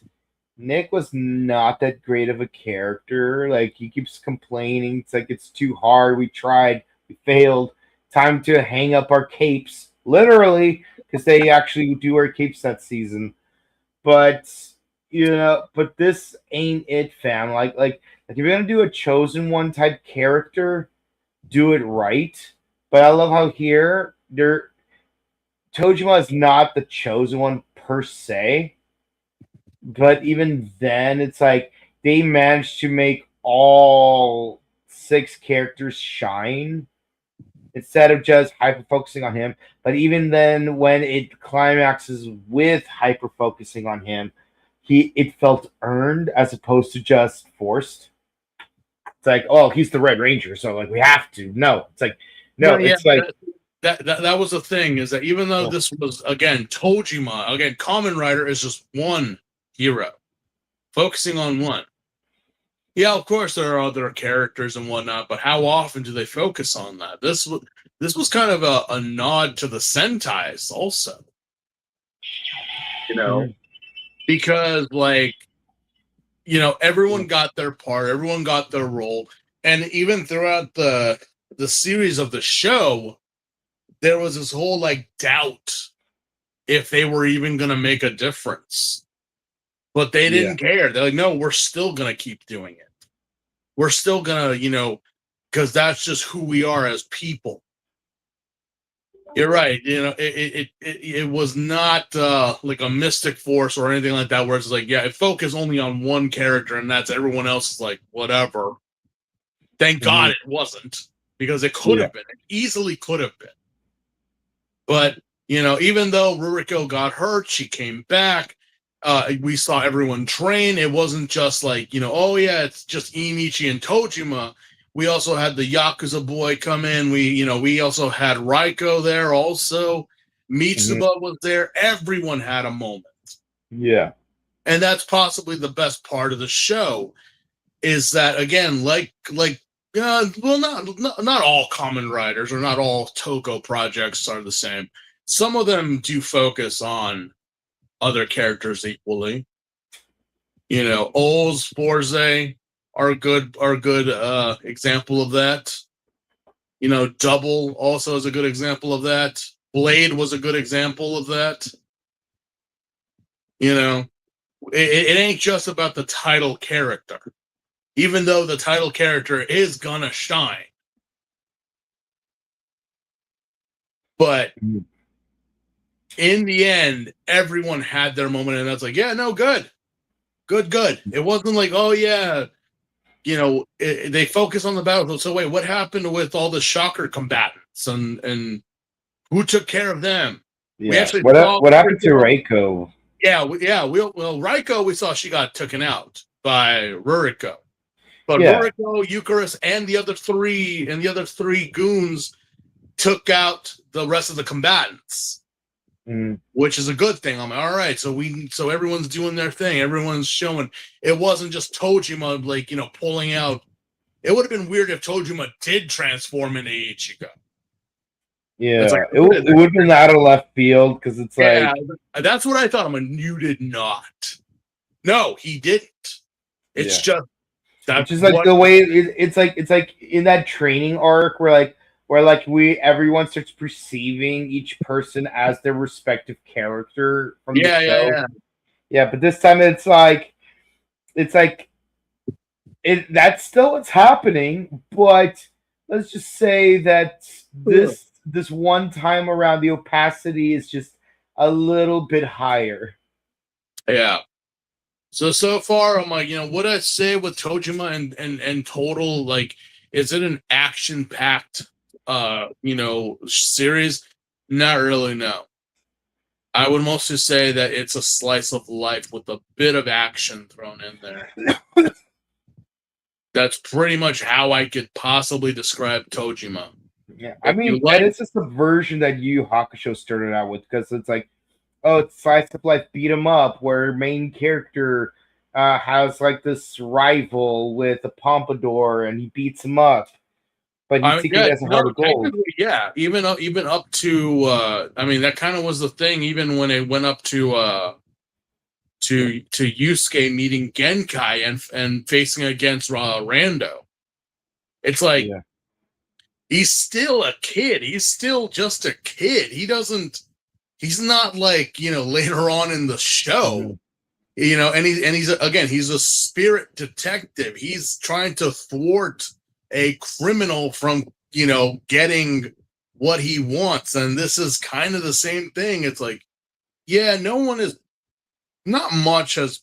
Nick was not that great of a character. Like, he keeps complaining. It's like, it's too hard. We tried. We failed. Time to hang up our capes. Literally, because they actually do wear capes that season. But, but this ain't it, fam. Like if you're going to do a chosen one type character, do it right. But I love how here, Tojima is not the chosen one per se. But even then, it's like they managed to make all 6 characters shine instead of just hyper focusing on him. But even then, when it climaxes with hyper focusing on him, it felt earned as opposed to just forced. It's like, oh, he's the Red Ranger, so like we have to. No, it's like no, yeah, it's like that was the thing, is that even though this was again Tojima, again Kamen Rider is just one hero, focusing on one. Yeah, of course there are other characters and whatnot, but how often do they focus on that? This was kind of a nod to the Sentais also, because like, everyone got their part, everyone got their role, and even throughout the series of the show, there was this whole like doubt if they were even going to make a difference. But they didn't care. They're like, no, we're still going to keep doing it. We're still going to, because that's just who we are as people. You're right. It was not like a Mystic Force or anything like that, where it's like, it focused only on one character and that's everyone else is like, whatever. Thank God it wasn't, because it could have been. It easily could have been. But, even though Ruriko got hurt, she came back. We saw everyone train. It wasn't just like, it's just Inichi and Tojima. We also had the Yakuza boy come in. We also had Raiko there also. Mitsuba was there. Everyone had a moment. Yeah. And that's possibly the best part of the show, is that, again, not all Kamen Riders or not all Toko projects are the same. Some of them do focus on other characters equally. You know, Oz, Forze are a good example of that. You know, Double also is a good example of that. Blade was a good example of that. You know, it ain't just about the title character, even though the title character is gonna shine. But in the end, everyone had their moment, and that's like, yeah, no, good. It wasn't like, oh yeah, you know, they focus on the battle. So wait, what happened with all the shocker combatants, and who took care of them? Yeah. We actually What happened to Reiko? Well, Reiko, we saw she got taken out by Ruriko. But Yeah. Ruriko, Eucharist, and the other three goons took out the rest of the combatants, which is a good thing. I'm like, all right, so everyone's doing their thing, everyone's showing. It wasn't just Tojima, like, you know, pulling out. It would have been weird if Tojima did transform into Ichigo. Yeah, like, it would have been out of left field because it's like, that's what I thought. I'm like, you did not. No, he didn't. It's just that. It's just like the way it's like in that training arc where everyone starts perceiving each person as their respective character from the show. Yeah, but this time that's still what's happening, but let's just say that this one time around the opacity is just a little bit higher. Yeah. So far, I'm like, you know, what I say with Tojima and total, like, is it an action-packed, you know, series? Not really, no. I would mostly say that it's a slice of life with a bit of action thrown in there. That's pretty much how I could possibly describe Tojima. Yeah, I mean, and it's just the version that Yu Yu Hakusho started out with, because it's like, oh, it's slice of life beat 'em up, where main character has like this rival with a pompadour, and he beats him up, but he's seeking as a heart of gold. Yeah, even up to I mean, that kind of was the thing. Even when it went up to Yusuke meeting Genkai and facing against Rando, it's like. Yeah. He's still a kid. He's still just a kid. He's not like, you know, later on in the show, you know, and he's a spirit detective. He's trying to thwart a criminal from, you know, getting what he wants. And this is kind of the same thing. It's like, yeah, not much of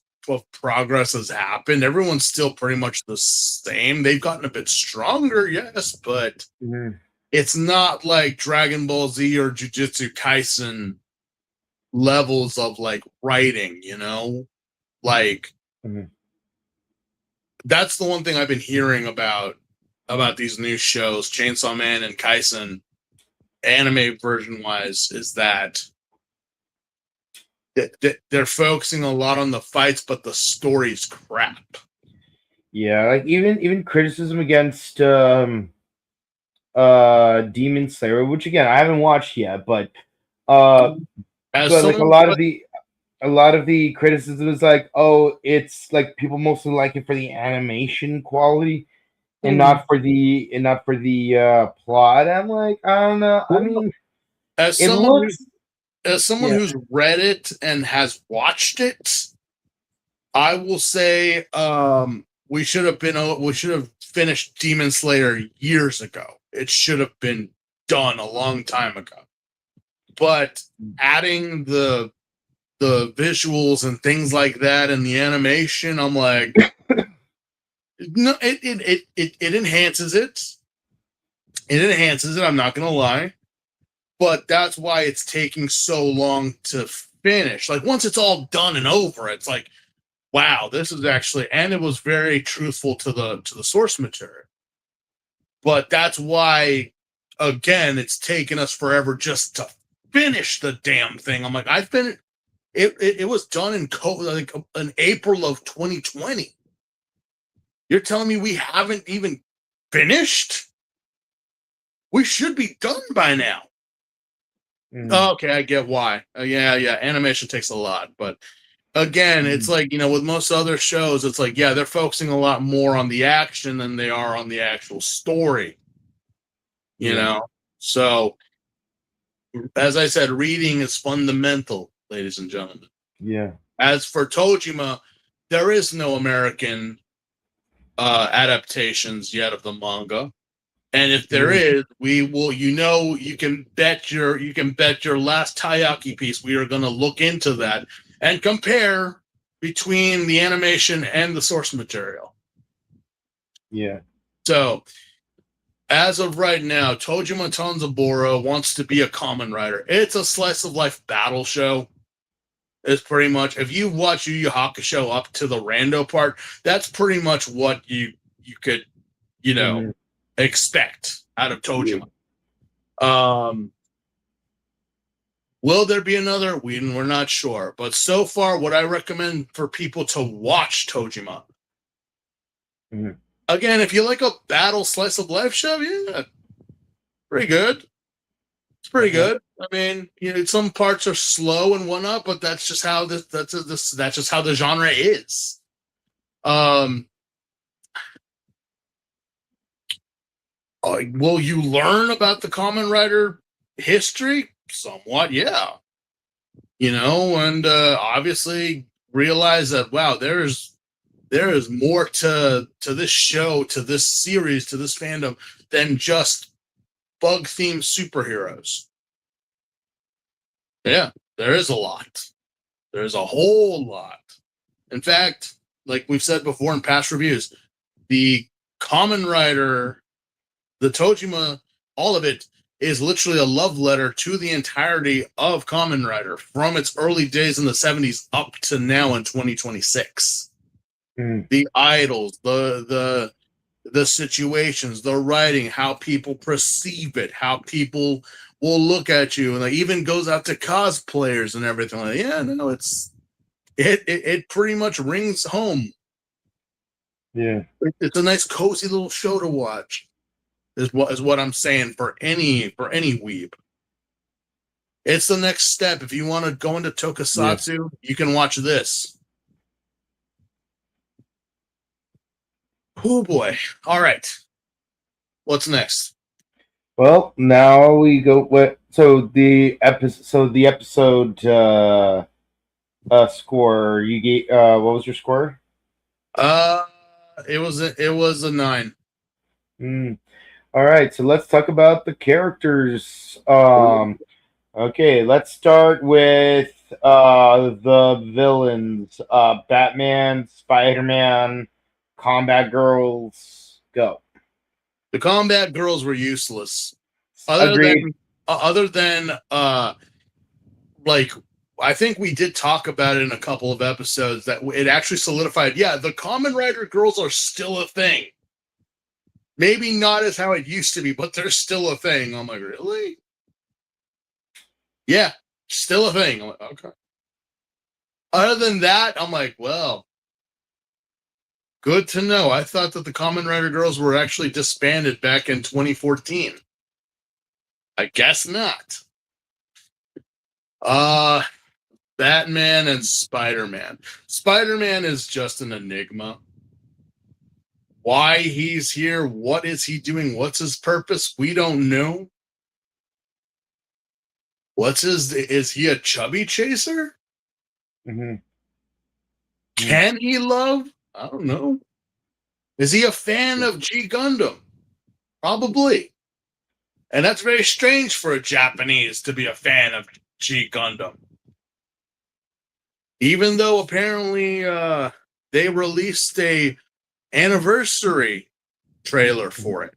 progress has happened. Everyone's still pretty much the same. They've gotten a bit stronger, yes, but it's not like Dragon Ball Z or Jujutsu Kaisen levels of like writing, you know? Like that's the one thing I've been hearing about these new shows, Chainsaw Man and Kaisen, anime version wise, is that they're focusing a lot on the fights, but the story's crap. Yeah, like even criticism against Demon Slayer, which again I haven't watched yet, but like a lot of the criticism is like, oh, it's like people mostly like it for the animation quality and not for the plot. I'm like, I don't know. I mean, as someone who's read it and has watched it, I will say we should have finished Demon Slayer years ago. It should have been done a long time ago. But adding the visuals and things like that and the animation, I'm like, no, it enhances it. It enhances it. I'm not gonna lie. But that's why it's taking so long to finish. Like once it's all done and over, it's like, wow, this is actually, and it was very truthful to the source material. But that's why, again, it's taken us forever just to finish the damn thing. I'm like, it was done in April of 2020. You're telling me we haven't even finished? We should be done by now. Okay, I get why. Yeah, animation takes a lot, but again, it's like, with most other shows, it's like, yeah, they're focusing a lot more on the action than they are on the actual story. You know? So, as I said, reading is fundamental, ladies and gentlemen. Yeah. As for Tojima, there is no American adaptations yet of the manga. And if there is, we will. You can bet your last Taiyaki piece. We are going to look into that and compare between the animation and the source material. Yeah. So, as of right now, Tojima Tanzaburo wants to be a Kamen Rider. It's a slice of life battle show. It's pretty much, if you watch Yu Yu Hakusho up to the rando part, that's pretty much what you could, expect out of Tojima. Will there be another? We're not sure. But so far, what I recommend for people to watch Tojima. Again, if you like a battle slice of life show, yeah, pretty good. It's pretty good. I mean, some parts are slow and whatnot, but that's just how that's just how the genre is. Will you learn about the Kamen Rider history? Somewhat, yeah. And obviously realize that, wow, there is more to this show, to this series, to this fandom than just bug-themed superheroes. Yeah, there is a lot. There's a whole lot. In fact, like we've said before in past reviews, the Kamen Rider, the Tojima, all of it is literally a love letter to the entirety of Kamen Rider from its early days in the 70s up to now in 2026. The idols, the situations, the writing, how people perceive it, how people will look at you, and it even goes out to cosplayers and everything. Like, yeah, no, it pretty much rings home. Yeah, it's a nice cozy little show to watch. Is what I'm saying for any weeb. It's the next step. If you want to go into tokusatsu, you can watch this. Oh boy! All right, what's next? Well, now we go. The episode score you gave. What was your score? It was a 9. All right, so let's talk about the characters. Okay, let's start with the villains. Batman, Spider-Man, Combat Girls. Go. The Combat Girls were useless. Agreed. Other than like, I think we did talk about it in a couple of episodes that it actually solidified. Yeah, the Kamen Rider girls are still a thing. Maybe not as how it used to be, but they're still a thing. I'm like, really? Yeah, still a thing. I'm like, okay. Other than that, I'm like, well, good to know. I thought that the Kamen Rider girls were actually disbanded back in 2014. I guess not. Batman and Spider-Man. Spider-Man is just an enigma. Why he's here, what is he doing, what's his purpose, we don't know. Is he a chubby chaser? Can he love? I don't know. Is he a fan of G Gundam? Probably. And that's very strange for a Japanese to be a fan of G Gundam. Even though apparently they released a anniversary trailer for it.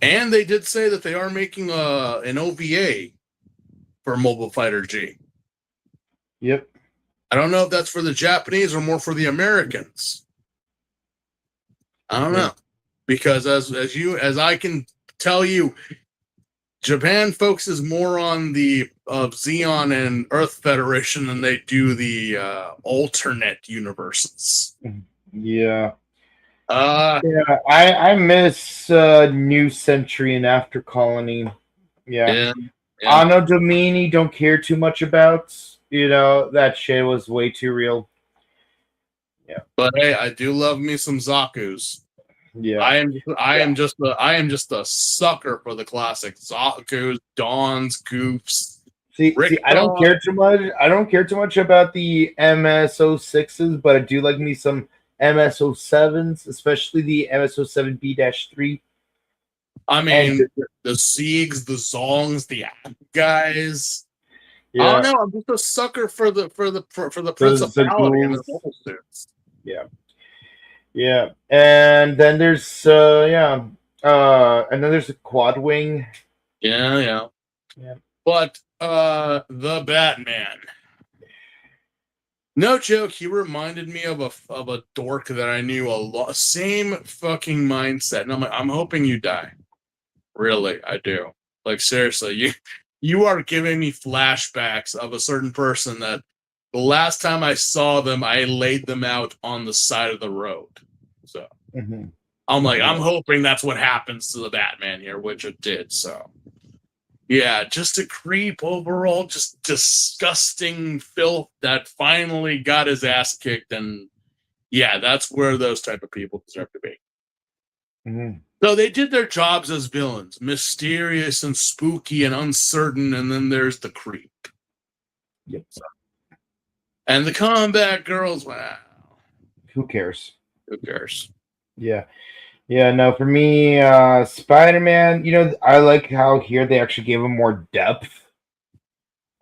And they did say that they are making an OVA for Mobile Fighter G. Yep. I don't know if that's for the Japanese or more for the Americans. I don't know. Because as I can tell you, Japan focuses more on the Xeon and Earth Federation than they do the alternate universes. Yeah. I miss New Century and After Colony. Yeah. Yeah. Anno Domini don't care too much about. That shit was way too real. Yeah. But hey, I do love me some Zaku's. Yeah. I am just a sucker for the classic Zaku's, Dawns, Goofs. See, I don't care too much. I don't care too much about the MS06s, but I do like me some MS07s, especially the MS07B-3. I mean, the Siegs, the Zongs, the guys. Yeah. I don't know. I'm just a sucker for the principality and the mobile suits. Yeah. Yeah. And then there's and then there's a quad wing. Yeah. But the Batman. No joke, he reminded me of a dork that I knew a lot. Same fucking mindset. And I'm like, I'm hoping you die. Really, I do. Like seriously, you are giving me flashbacks of a certain person that the last time I saw them, I laid them out on the side of the road. So I'm like, I'm hoping that's what happens to the Batman here, which it did. So yeah, just a creep overall, just disgusting filth that finally got his ass kicked. And yeah, that's where those type of people deserve to be. So they did their jobs as villains, mysterious and spooky and uncertain, and then there's the creep. Yep. And the combat girls, wow. Who cares? Who cares? Yeah. Yeah, no, for me, Spider-Man, I like how here they actually gave him more depth.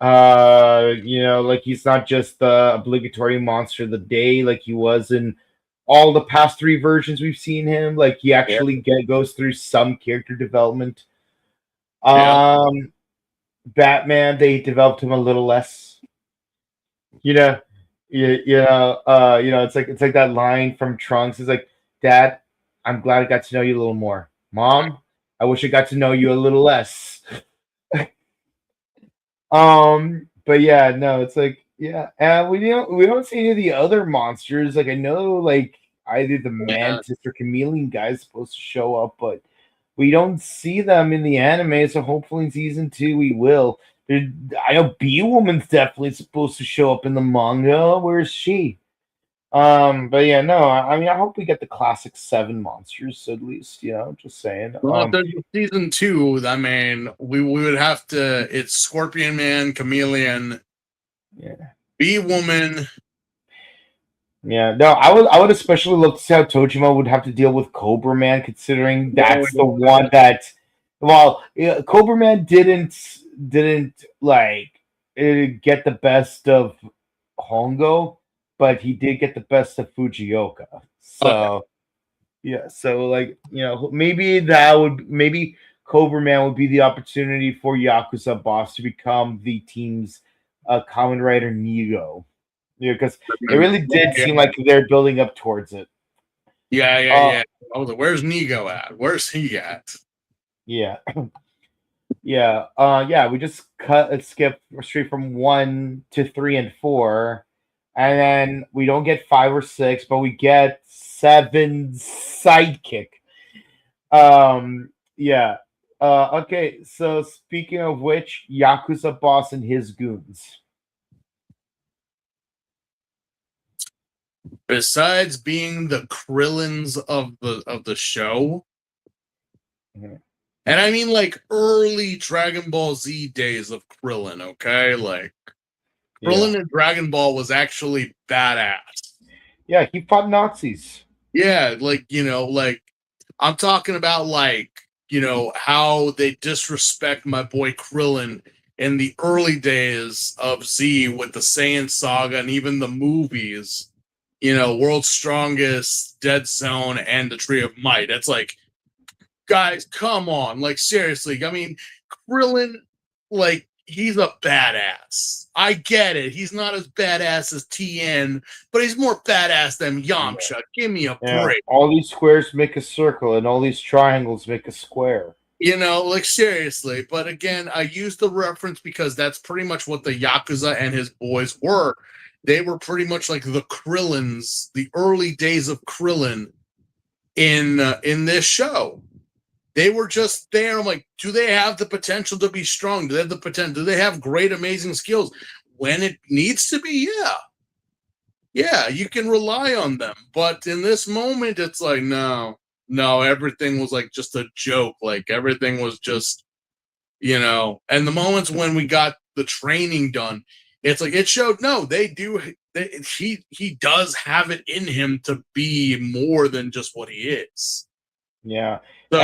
Like he's not just the obligatory monster of the day like he was in all the past 3 versions we've seen him. Like he actually goes through some character development. Batman, they developed him a little less. It's like that line from Trunks. It's like, Dad, I'm glad I got to know you a little more. Mom, I wish I got to know you a little less. But yeah, no, it's like, yeah, and we don't see any of the other monsters. Like I know, like either the Mantis or Chameleon guy is supposed to show up, but we don't see them in the anime. So hopefully in season 2 we will. I know Bee Woman's definitely supposed to show up in the manga. Where is she? But yeah, no, I mean, I hope we get the classic 7 monsters at least, just saying. Well, if there's season 2, I mean, we would have to, it's Scorpion Man, Chameleon, Bee Woman. Yeah, no, I would especially love to see how Tojima would have to deal with Cobra Man, considering that's the one that, Cobra Man didn't like get the best of Hongo, but he did get the best of Fujioka. So yeah, so like maybe Cobra Man would be the opportunity for Yakuza Boss to become the team's Kamen Rider Nego. Yeah, because it really did seem like they're building up towards it. Yeah. I was like, where's Nego at? Where's he at? Yeah. We just skip straight from 1 to 3 and 4, and then we don't get 5 or 6, but we get 7 sidekick. Okay, so speaking of which, Yakuza Boss and his goons. Besides being the Krillins of the show, and I mean like early Dragon Ball Z days of Krillin, okay? Like Krillin in Dragon Ball was actually badass. Yeah, he fought Nazis. Yeah, I'm talking about how they disrespect my boy Krillin in the early days of Z with the Saiyan Saga and even the movies. World's Strongest, Dead Zone, and the Tree of Might. It's like, guys, come on. Like, seriously. I mean, Krillin, he's a badass. I get it. He's not as badass as TN, but he's more badass than Yamcha. Give me a break. All these squares make a circle, and all these triangles make a square. Seriously. But again, I use the reference because that's pretty much what the Yakuza and his boys were. They were pretty much like the Krillins, the early days of Krillin in this show. They were just there. I'm like, do they have the potential to be strong? Do they have the potential? Do they have great, amazing skills? When it needs to be, yeah. Yeah, you can rely on them. But in this moment, it's like, no, everything was like just a joke. Like everything was just, and the moments when we got the training done, it's like it showed, no, they do. He does have it in him to be more than just what he is. Yeah. So,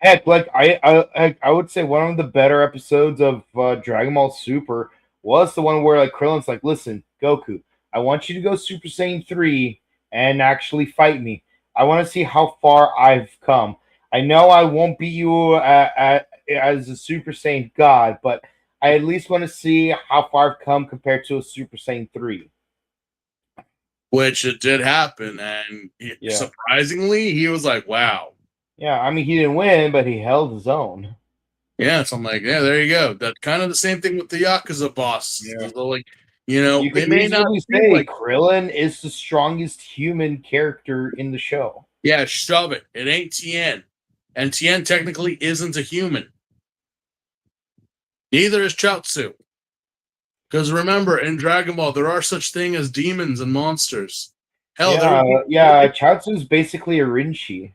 Heck, like I would say one of the better episodes of Dragon Ball Super was the one where like Krillin's like, listen, Goku, I want you to go Super Saiyan 3 and actually fight me. I want to see how far I've come. I know I won't beat you as a Super Saiyan God, but I at least want to see how far I've come compared to a Super Saiyan 3. which it did happen, and surprisingly, he was like, wow. Yeah, I mean, he didn't win, but he held his own. Yeah, so I'm like, yeah, there you go. That kind of the same thing with the Yakuza boss. Yeah. Like, You they could may not say like Krillin is the strongest human character in the show. yeah, shove it. It ain't Tien. And Tien technically isn't a human. Neither is Chaozu. Because remember, in Dragon Ball, there are such thing as demons and monsters. Hell, Chaozu's basically a Rinchi.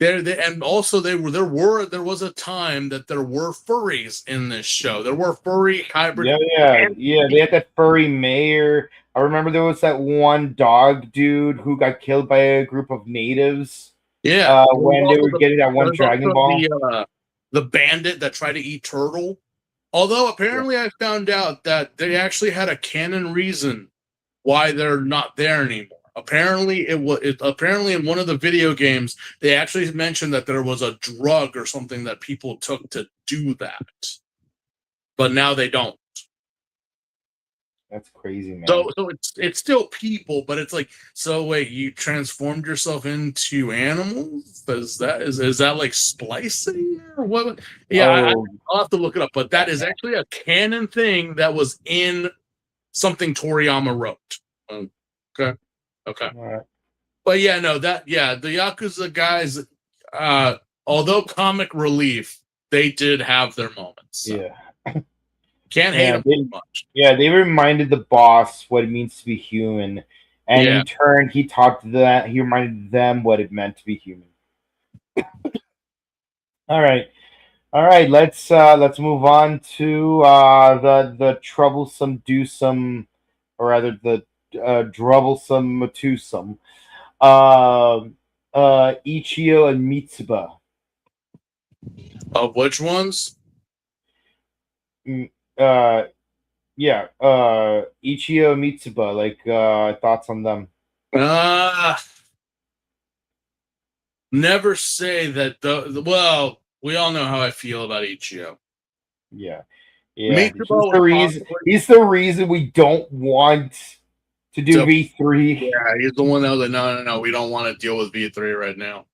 And also there was a time that there were furries in this show. There were furry hybrid. Yeah. They had that furry mayor. I remember there was that one dog dude who got killed by a group of natives. Yeah, when they were getting that one Dragon Ball. The bandit that tried to eat turtle. Although apparently I found out that they actually had a canon reason why they're not there anymore. Apparently apparently in one of the video games they actually mentioned that there was a drug or something that people took to do that. But now they don't. That's crazy, man. So it's still people, but it's like, so wait, you transformed yourself into animals? Is that like splicing or what? Yeah, I'll have to look it up, but that is actually a canon thing that was in something Toriyama wrote. Okay. Right. But yeah, no, the Yakuza guys, although comic relief, they did have their moments. So. Yeah. Can't hate them too much. Yeah, they reminded the boss what it means to be human. And in turn, he reminded them what it meant to be human. All right. Let's move on to the troublesome dewsome, or rather the troublesome matusum. Ichio and Mitsuba. Of which ones? Ichio Mitsuba, like thoughts on them. Never say that well, we all know how I feel about Ichio. Yeah. Mitsuba he's the reason we don't want to do V3. Yeah, he's the one that was like, no, we don't want to deal with V3 right now.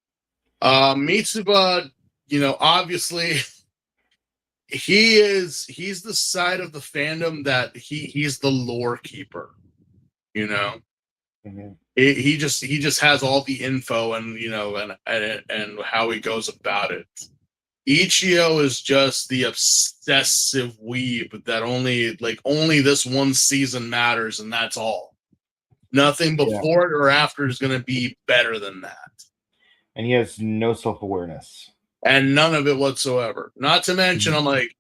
Mitsuba, obviously he's the side of the fandom that he's the lore keeper, Mm-hmm. He just has all the info and and how he goes about it. Ichio is just the obsessive weeb that only this one season matters, and that's all. Nothing before it or after is going to be better than that. And he has no self-awareness. And none of it whatsoever. Not to mention, I'm like,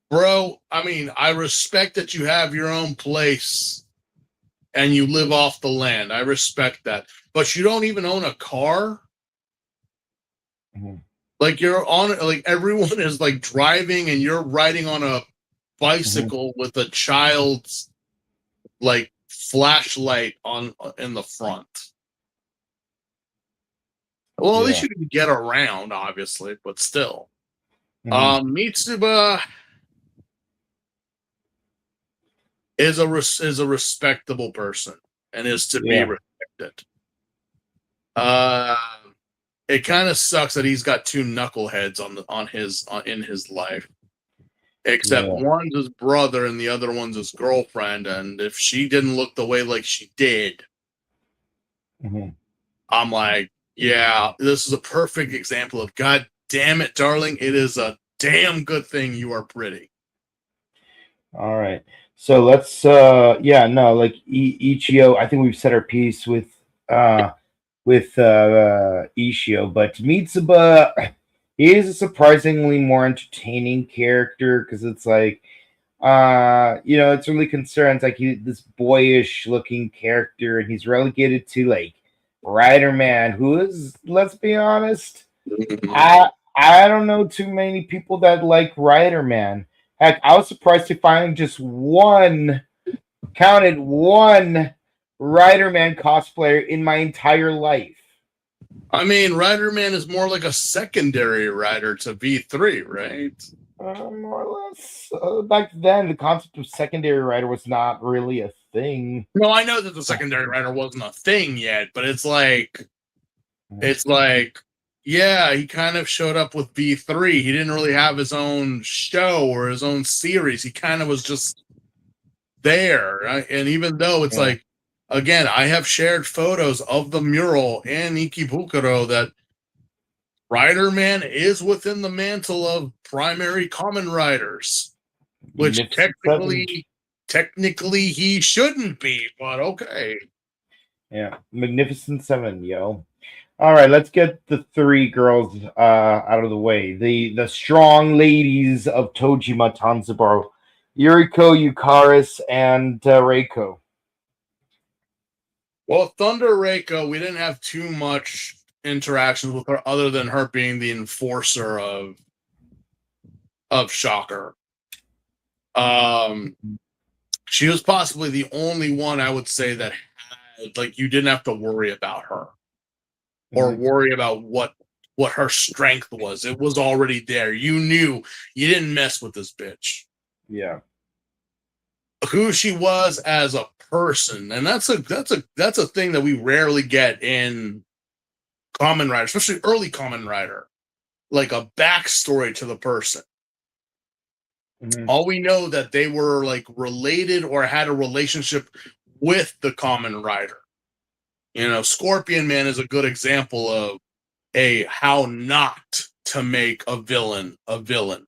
bro, I mean, I respect that you have your own place and you live off the land. I respect that. But you don't even own a car? Mm-hmm. Like you're on, like everyone is like driving and you're riding on a bicycle with a child's like flashlight in the front. Well, at least you can get around, obviously, but still. Mitsuba is a respectable person and is to be respected. It kind of sucks that he's got two knuckleheads in his life. Except one's his brother and the other one's his girlfriend, and if she didn't look the way like she did, I'm like, yeah, this is a perfect example of God damn it, darling, it is a damn good thing you are pretty. All right. So let's like Ichio, I think we've said our piece with Ishio, but Mitsuba is a surprisingly more entertaining character because it's like it's really concerns like this boyish looking character, and he's relegated to like Rider Man, who is, let's be honest, I don't know too many people that like Rider Man. Heck, I was surprised to find just one Rider Man cosplayer in my entire life. I mean, Rider Man is more like a secondary rider to V3, right? More or less. Back then, the concept of secondary rider was not really a thing. No, I know that the secondary rider wasn't a thing yet, but it's like, yeah, he kind of showed up with V3. He didn't really have his own show or his own series. He kind of was just there. Right? And even though it's like, again, I have shared photos of the mural in Ikebukuro that Rider Man is within the mantle of primary Kamen Riders, which technically he shouldn't be, but okay. Yeah, Magnificent Seven, yo. All right, let's get the three girls out of the way. The strong ladies of Tojima Tanzaburo, Yuriko, Yukaris, and Reiko. Well, Thunder Reiko, we didn't have too much interactions with her other than her being the enforcer of Shocker. She was possibly the only one I would say that had, like, you didn't have to worry about her or worry about what her strength was. It was already there. You knew you didn't mess with this bitch. Yeah. Who she was as a person, and that's a thing that we rarely get in Kamen Rider, especially early Kamen Rider, like a backstory to the person. All we know that they were like related or had a relationship with the Kamen Rider. You know, Scorpion Man is a good example of how not to make a villain a villain.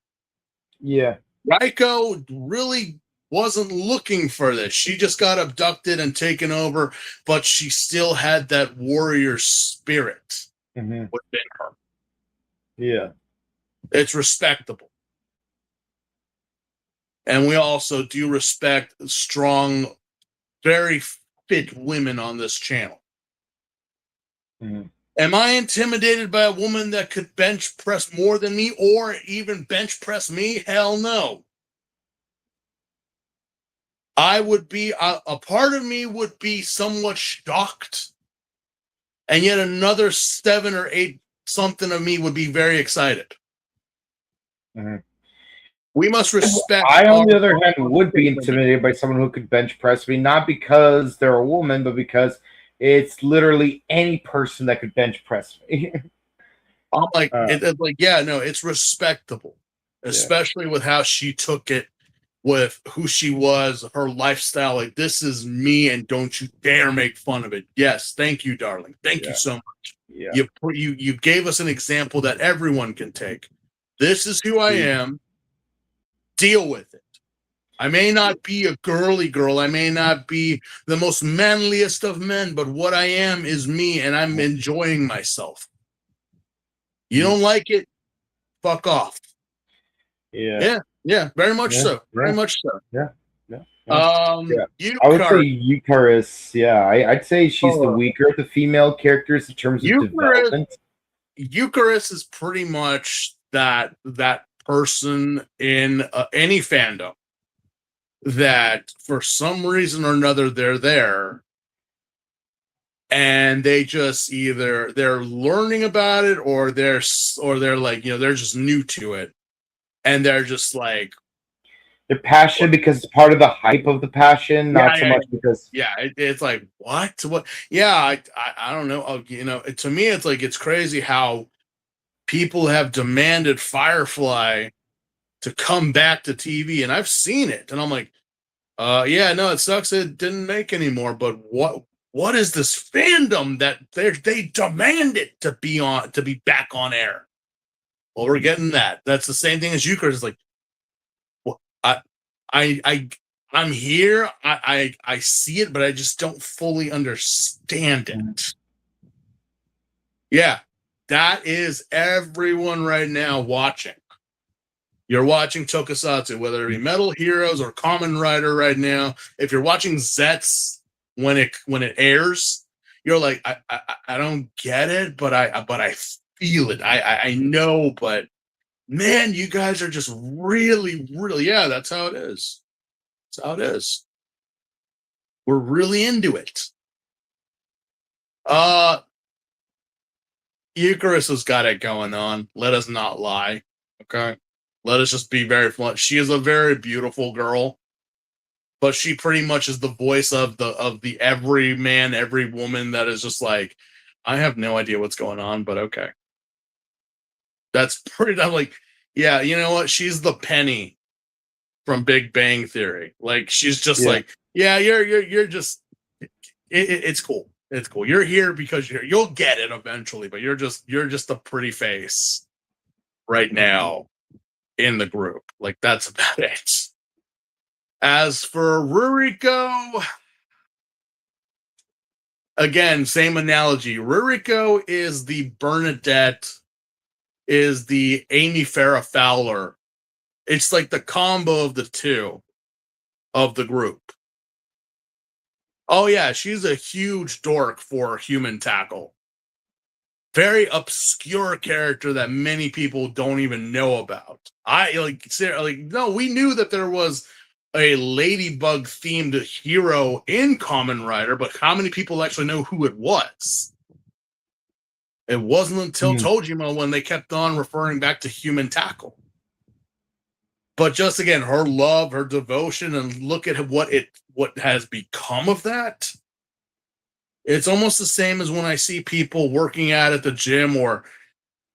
Yeah. Reiko really wasn't looking for this. She just got abducted and taken over, but she still had that warrior spirit within her. Yeah. It's respectable. And we also do respect strong, very fit women on this channel. Am I intimidated by a woman that could bench press more than me or even bench press me? Hell no. I would be, a part of me would be somewhat shocked. And yet another 7 or 8 something of me would be very excited. We must respect. I, on the other hand, would be intimidated by someone who could bench press me, not because they're a woman, but because it's literally any person that could bench press me. I'm like, it's respectable, especially with how she took it, with who she was, her lifestyle. Like, this is me, and don't you dare make fun of it. Yes, thank you, darling. Thank you so much. Yeah. You gave us an example that everyone can take. This is who I am. Deal with it. I may not be a girly girl. I may not be the most manliest of men, but what I am is me, and I'm enjoying myself. You don't like it? Fuck off. Yeah, very much so. Very much so. Yeah. I would say Eucharis. Yeah, I'd say she's the weaker of the female characters in terms of development. Eucharis is pretty much that person in any fandom that for some reason or another they're there, and they just either they're learning about it or they're like, they're just new to it, and they're just like, they're passionate because it's part of the hype of the passion, not so much because it's like what I don't know. To me it's like, it's crazy how people have demanded Firefly to come back to TV, and I've seen it, and I'm like, it sucks it didn't make anymore, but what is this fandom that they demand it to be back on air? Well, we're getting that. That's the same thing as Euchre. It's like, well, I'm here. I see it, but I just don't fully understand it. Yeah, that is everyone right now watching. You're watching tokusatsu, whether it be Metal Heroes or Kamen Rider right now. If you're watching Zets when it airs, you're like, I don't get it, but I feel it. I know, but man, you guys are just really, really, yeah, that's how it is. That's how it is. We're really into it. Eucharist has got it going on. Let us not lie. Okay. Let us just be very blunt. She is a very beautiful girl, but she pretty much is the voice of the every man, every woman that is just like, I have no idea what's going on, but okay. That's pretty. I'm like, yeah, you know what? She's the Penny from Big Bang Theory. Like, she's just like, yeah, you're just. It's cool. It's cool. You're here because you'll get it eventually, but you're just a pretty face right now in the group. Like, that's about it. As for Ruriko, again, same analogy. Ruriko is the Bernadette, is the Amy Farrah Fowler. It's like the combo of the two of the group. Oh yeah, she's a huge dork for Human Tackle. Very obscure character that many people don't even know about. No, we knew that there was a ladybug themed hero in Kamen Rider, but how many people actually know who it was? It wasn't until Tojima when they kept on referring back to Human Tackle. But just again, her love, her devotion, and look at what has become of that. It's almost the same as when I see people working out at the gym or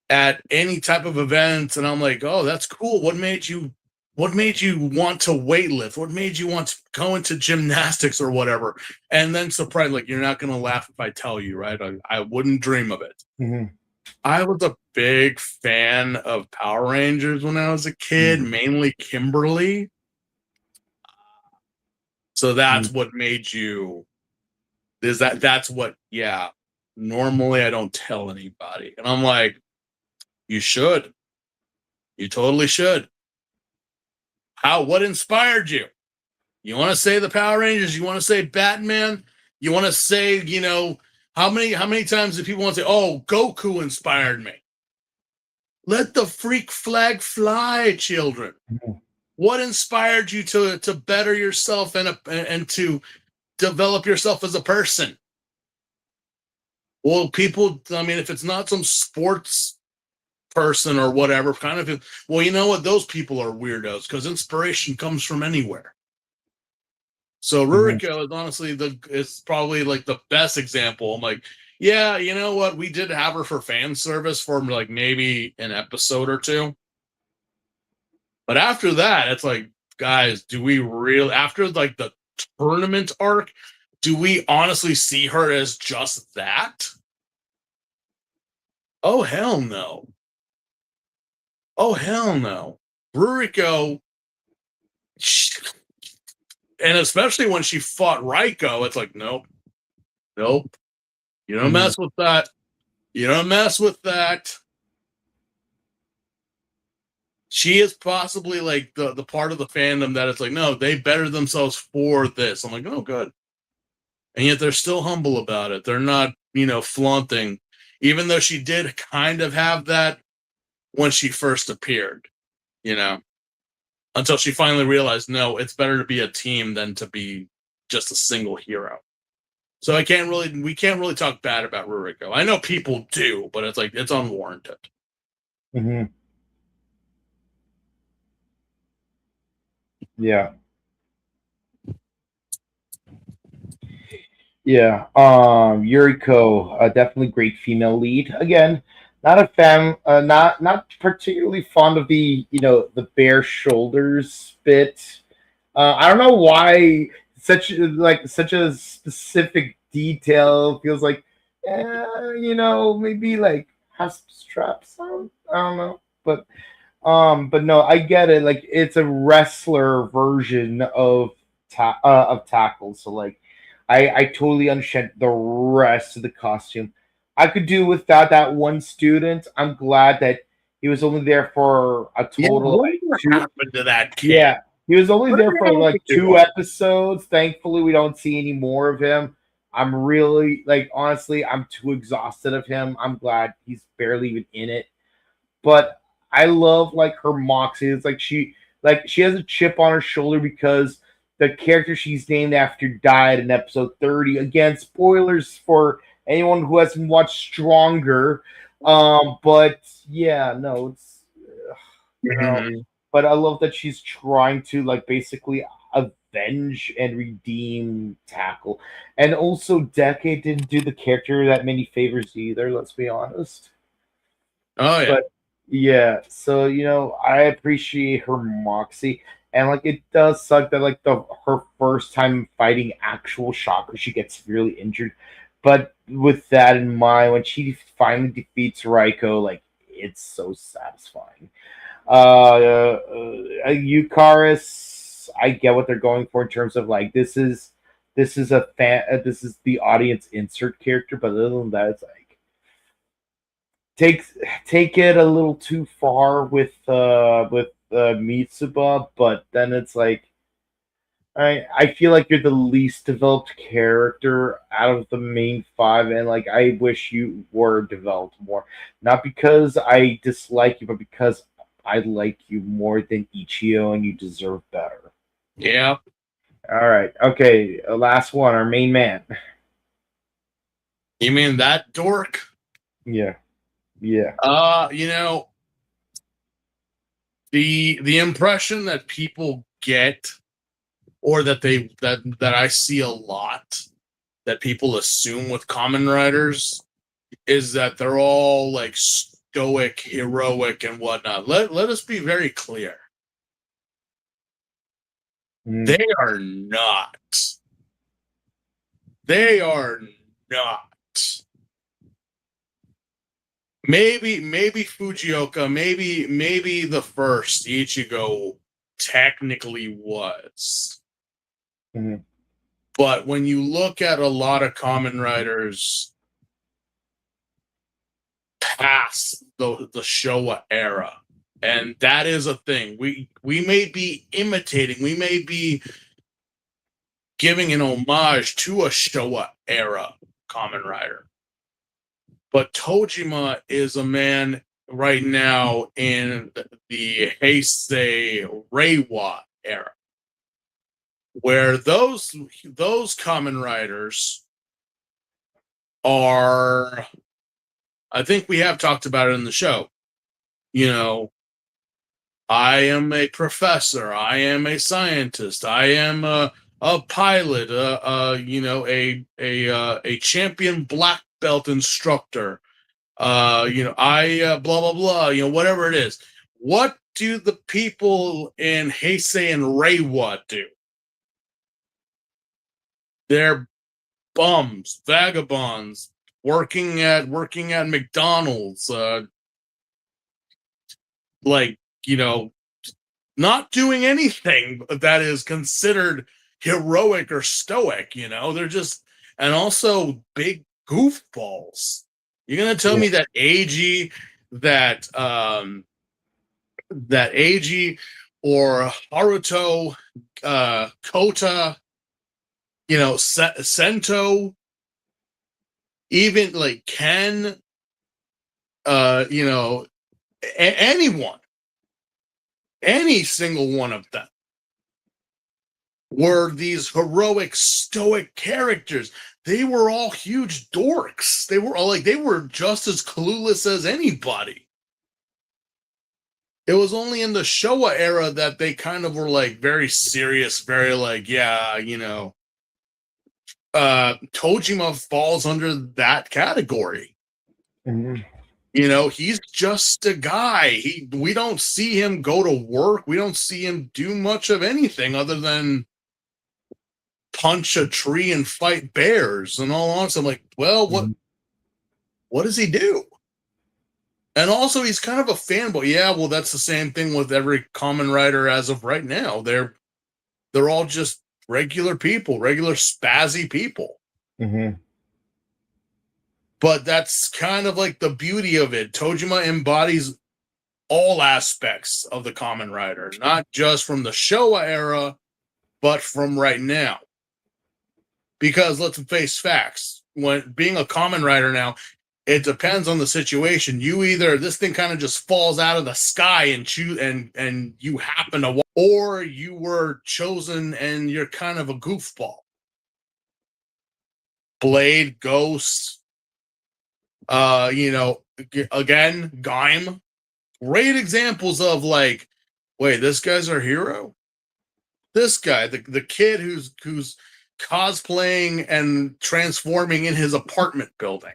at any type of event, and I'm like, oh, that's cool. What made you want to weightlift? What made you want to go into gymnastics or whatever? And then surprised, like, you're not going to laugh if I tell you, right? I wouldn't dream of it. Mm-hmm. I was a big fan of Power Rangers when I was a kid, mainly Kimberly. So that's what made you. That's what, yeah. Normally I don't tell anybody. And I'm like, you should. You totally should. What inspired you? You want to say the Power Rangers? You want to say Batman? You want to say, how many times do people want to say, oh, Goku inspired me? Let the freak flag fly, children. Mm-hmm. What inspired you to better yourself and to develop yourself as a person? Well, people, I mean, if it's not some sports person or whatever, kind of, well, you know what? Those people are weirdos because inspiration comes from anywhere. So Ruriko is honestly it's probably like the best example. I'm like, yeah, you know what? We did have her for fan service for like maybe an episode or two. But after that, it's like, guys, do we really, after like the tournament arc, do we honestly see her as just that? Oh, hell no. Oh, hell no. Ruriko, and especially when she fought Raiko, it's like, nope. You don't mess with that. You don't mess with that. She is possibly like the part of the fandom that it's like, no, they better themselves for this. I'm like, oh, good. And yet they're still humble about it. They're not, flaunting, even though she did kind of have that when she first appeared, until she finally realized, no, it's better to be a team than to be just a single hero. So we can't really talk bad about Ruriko. I know people do, but it's like, it's unwarranted. Mm-hmm. Yeah. Yeah. Yuriko, definitely great female lead. Again, not a fan, not particularly fond of the bare shoulders bit. I don't know why such a specific detail feels like, maybe like have some straps on. I don't know. but no, I get it. Like it's a wrestler version of tackle. So like, I totally understand the rest of the costume. I could do without that one student. I'm glad that he was only there for a Yeah, total of like whatever two. happened to that kid? Yeah, he was only What there the for hell like did he do? 2 episodes. Thankfully, we don't see any more of him. I'm really like honestly, I'm too exhausted of him. I'm glad he's barely even in it. But I love like her moxie. It's like she has a chip on her shoulder because the character she's named after died in episode 30. Again, spoilers for anyone who hasn't watched Stronger. But yeah, no, it's you know, Mhm. but I love that she's trying to like basically avenge and redeem Tackle. And also Decade didn't do the character that many favors either, let's be honest. Oh yeah. But yeah, so I appreciate her moxie, and like it does suck that like the her first time fighting actual Shocker, she gets severely injured. But with that in mind, when she finally defeats Raiko, like it's so satisfying. Eucharis, I get what they're going for in terms of like this is a fan, this is the audience insert character, but other than that, it's like take take it a little too far with Mitsuba, but then it's like I feel like you're the least developed character out of the main five, and like I wish you were developed more. Not because I dislike you, but because I like you more than Ichio, and you deserve better. Yeah. All right, okay, last one, our main man. You mean that dork? Yeah, yeah. You know, the impression that people get, or that I see a lot, that people assume with Kamen Riders, is that they're all like stoic, heroic, and whatnot. Let us be very clear. Mm. They are not. They are not. Maybe Fujioka, maybe the first Ichigo technically was. Mhm. But when you look at a lot of Kamen Riders past the Showa era, and that is a thing. We may be imitating, we may be giving an homage to a Showa era Kamen Rider. But Tojima is a man right now in the Heisei Reiwa era, where those Kamen Riders are. I think we have talked about it in the show. You know, I am a professor. I am a scientist. I am a pilot. A champion black belt instructor. I blah blah blah. Whatever it is. What do the people in Heisei and Reiwa do? They're bums, vagabonds, working at McDonald's. Like not doing anything that is considered heroic or stoic. They're just, and also big goofballs. You're gonna tell Yeah. me that Ag or Haruto, Kota, Sento, even like Ken, anyone, any single one of them were these heroic, stoic characters. They were all huge dorks. They were just as clueless as anybody. It was only in the Showa era that they kind of were like very serious, very like, yeah, Tojima falls under that category. Mhm. He's just a guy. We don't see him go to work. We don't see him do much of anything other than punch a tree and fight bears. And all honesty, I'm like, well, what Mhm. what does he do? And also, he's kind of a fanboy. Yeah, well, that's the same thing with every Kamen Rider as of right now. They're all just regular people, regular spazzy people. Mm-hmm. But that's kind of like the beauty of it. Tojima embodies all aspects of the Kamen Rider, not just from the Showa era, but from right now. Because let's face facts, when being a Kamen Rider now, it depends on the situation. You either this thing kind of just falls out of the sky and and you happen to, or you were chosen and you're kind of a goofball. Blade, Ghost, again, Gaim, great examples of like, wait, this guy's our hero. This guy, the kid who's cosplaying and transforming in his apartment building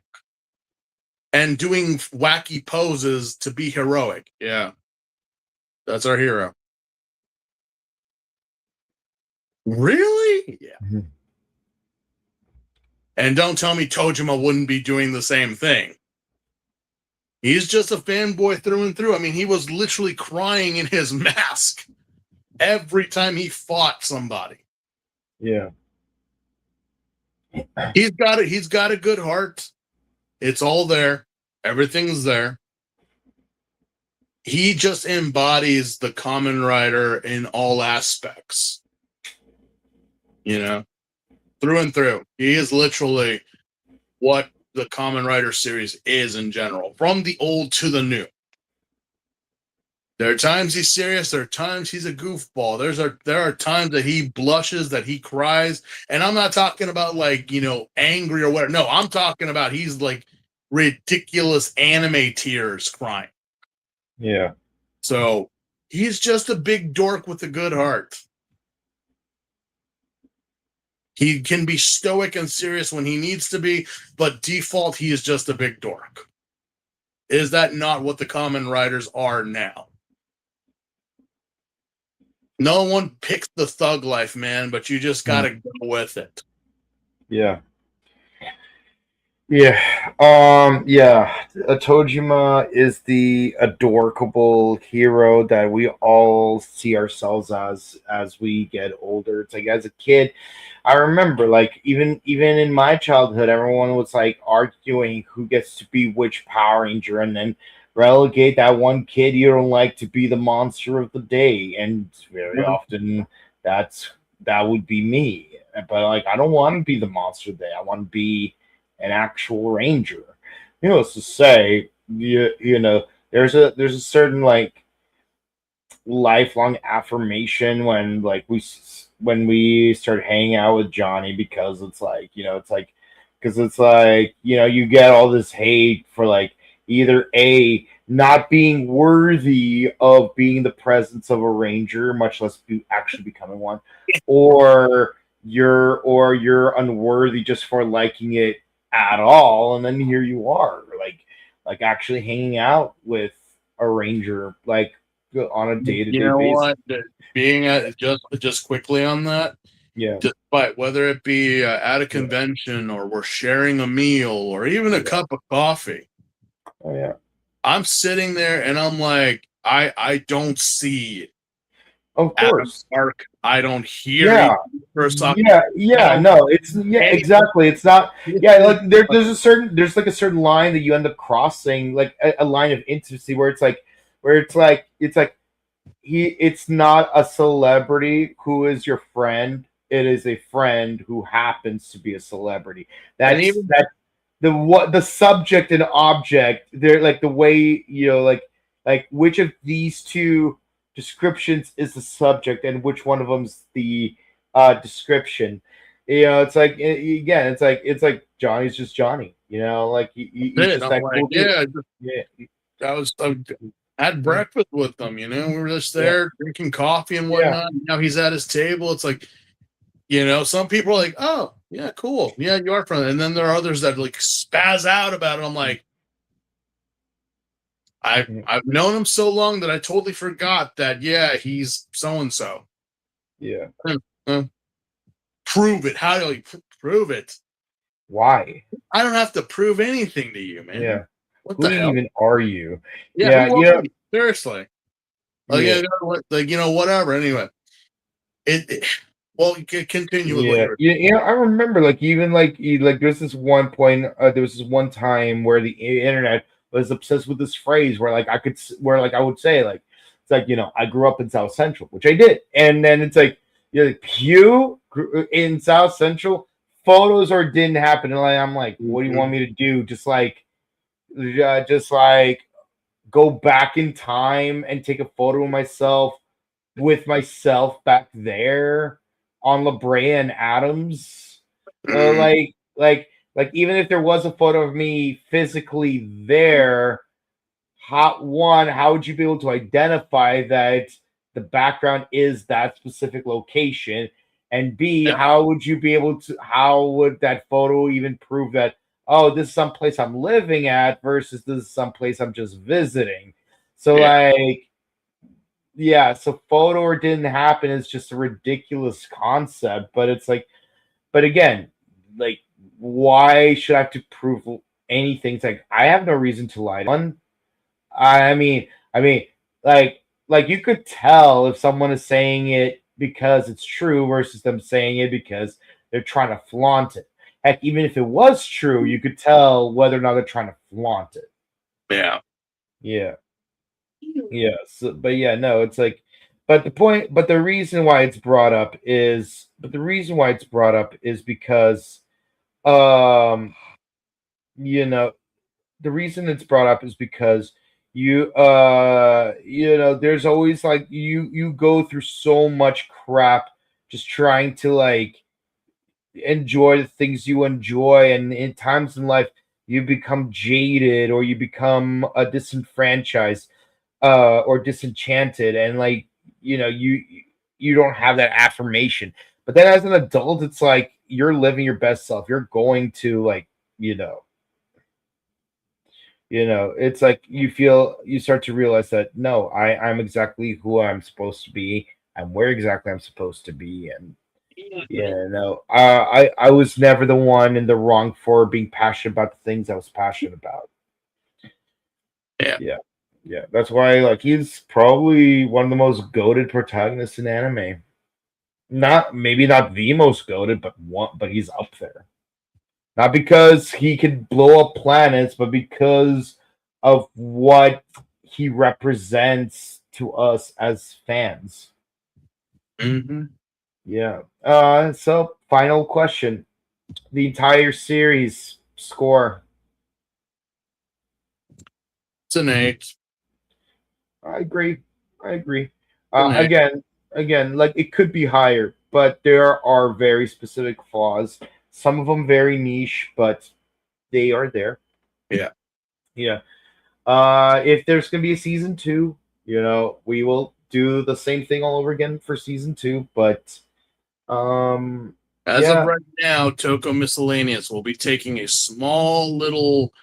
and doing wacky poses to be heroic. Yeah, that's our hero. Really? Yeah. Mm-hmm. And don't tell me Tojima wouldn't be doing the same thing. He's just a fanboy through and through. I mean, he was literally crying in his mask every time he fought somebody. Yeah. He's got it. He's got a good heart. It's all there. Everything's there. He just embodies the Kamen Rider in all aspects. You know, through and through. He is literally what the Kamen Rider series is in general, from the old to the new. There are times he's serious. There are times he's a goofball. There are times that he blushes, that he cries. And I'm not talking about like, angry or whatever. No, I'm talking about he's like ridiculous anime tears crying. Yeah. So he's just a big dork with a good heart. He can be stoic and serious when he needs to be, but default, he is just a big dork. Is that not what the Kamen Riders are now? No one picks the thug life, man, but you just got to go with it. Yeah. Yeah. Tojima is the adorable hero that we all see ourselves as we get older. It's like as a kid, I remember like even in my childhood, everyone was like arguing who gets to be which Power Ranger, and then relegate that one kid you don't like to be the monster of the day. And very often that would be me. But like I don't want to be the monster of the day. I want to be an actual ranger. Needless to say, there's a certain like lifelong affirmation when we start hanging out with Johnny, because it's like you get all this hate for like either a not being worthy of being the presence of a ranger, much less actually becoming one, or you're unworthy just for liking it at all, and then here you are like actually hanging out with a ranger like on a day-to-day basis. What? Being at just quickly on that, Yeah. Despite whether it be at a convention or we're sharing a meal or even a cup of coffee. Oh yeah. I'm sitting there and I'm like, I don't see it. Of course. Mark, I don't hear it. No, it's exactly. It's not. Yeah, like there's a certain line that you end up crossing, like a line of intimacy where it's like it's not a celebrity who is your friend. It is a friend who happens to be a celebrity. The subject and object. They're like the way like which of these two descriptions is the subject and which one of them's the description. It's like again, it's like Johnny's just Johnny. Like he's just that cool dude. I had breakfast with them. We were just there drinking coffee and whatnot. Yeah. Now he's at his table. It's like, some people are like, oh yeah, cool, yeah, you are friendly, and then there are others that like spaz out about it. I'm like, I've known him so long that I totally forgot that. Yeah, he's so and so. Yeah. Prove it. How do you prove it? Why? I don't have to prove anything to you, man. Yeah. What Who the hell? even are you? Yeah, Yeah, who are you? Seriously. Like, yeah. Whatever. Anyway, well, you can continue with what you were. I remember there's this one point, there was this one time where the internet was obsessed with this phrase where I would say it's like I grew up in South Central, which I did, and then it's like Pew grew in South Central, photos or didn't happen, and I'm like, what do you want me to do? Just like go back in time and take a photo of myself with myself back there on La Brea and Adams. Like even if there was a photo of me physically there, how would you be able to identify that the background is that specific location? And B, Yeah. how would that photo even prove that, oh, this is some place I'm living at versus this is some place I'm just visiting? So so photo or didn't happen is just a ridiculous concept, but it's like, but again, like, why should I have to prove anything? It's like I have no reason to lie to one. I mean, like you could tell if someone is saying it because it's true versus them saying it because they're trying to flaunt it. Heck, even if it was true, you could tell whether or not they're trying to flaunt it. Yeah. Yeah. Yeah. So, but yeah, no, it's like, but the reason why it's brought up is, because, um, you know, the reason it's brought up is because there's always like you go through so much crap just trying to like enjoy the things you enjoy, and in times in life you become jaded or you become disenfranchised or disenchanted, and like you don't have that affirmation. But then as an adult, it's like you're living your best self. You're going to like you know it's like you start to realize that no, I'm exactly who I'm supposed to be and where exactly I'm supposed to be. And I was never the one in the wrong for being passionate about the things I was passionate about. Yeah. Yeah, that's why like he's probably one of the most goated protagonists in anime. Maybe not the most goated, but he's up there. Not because he could blow up planets, but because of what he represents to us as fans. Mm-hmm. Yeah. So final question. The entire series score. It's an 8. I agree. An 8. Again, like it could be higher, but there are very specific flaws. Some of them very niche, but they are there. Yeah. Yeah. If there's gonna be a season 2, we will do the same thing all over again for season 2. But as of right now, Toku Miscellaneous will be taking a small little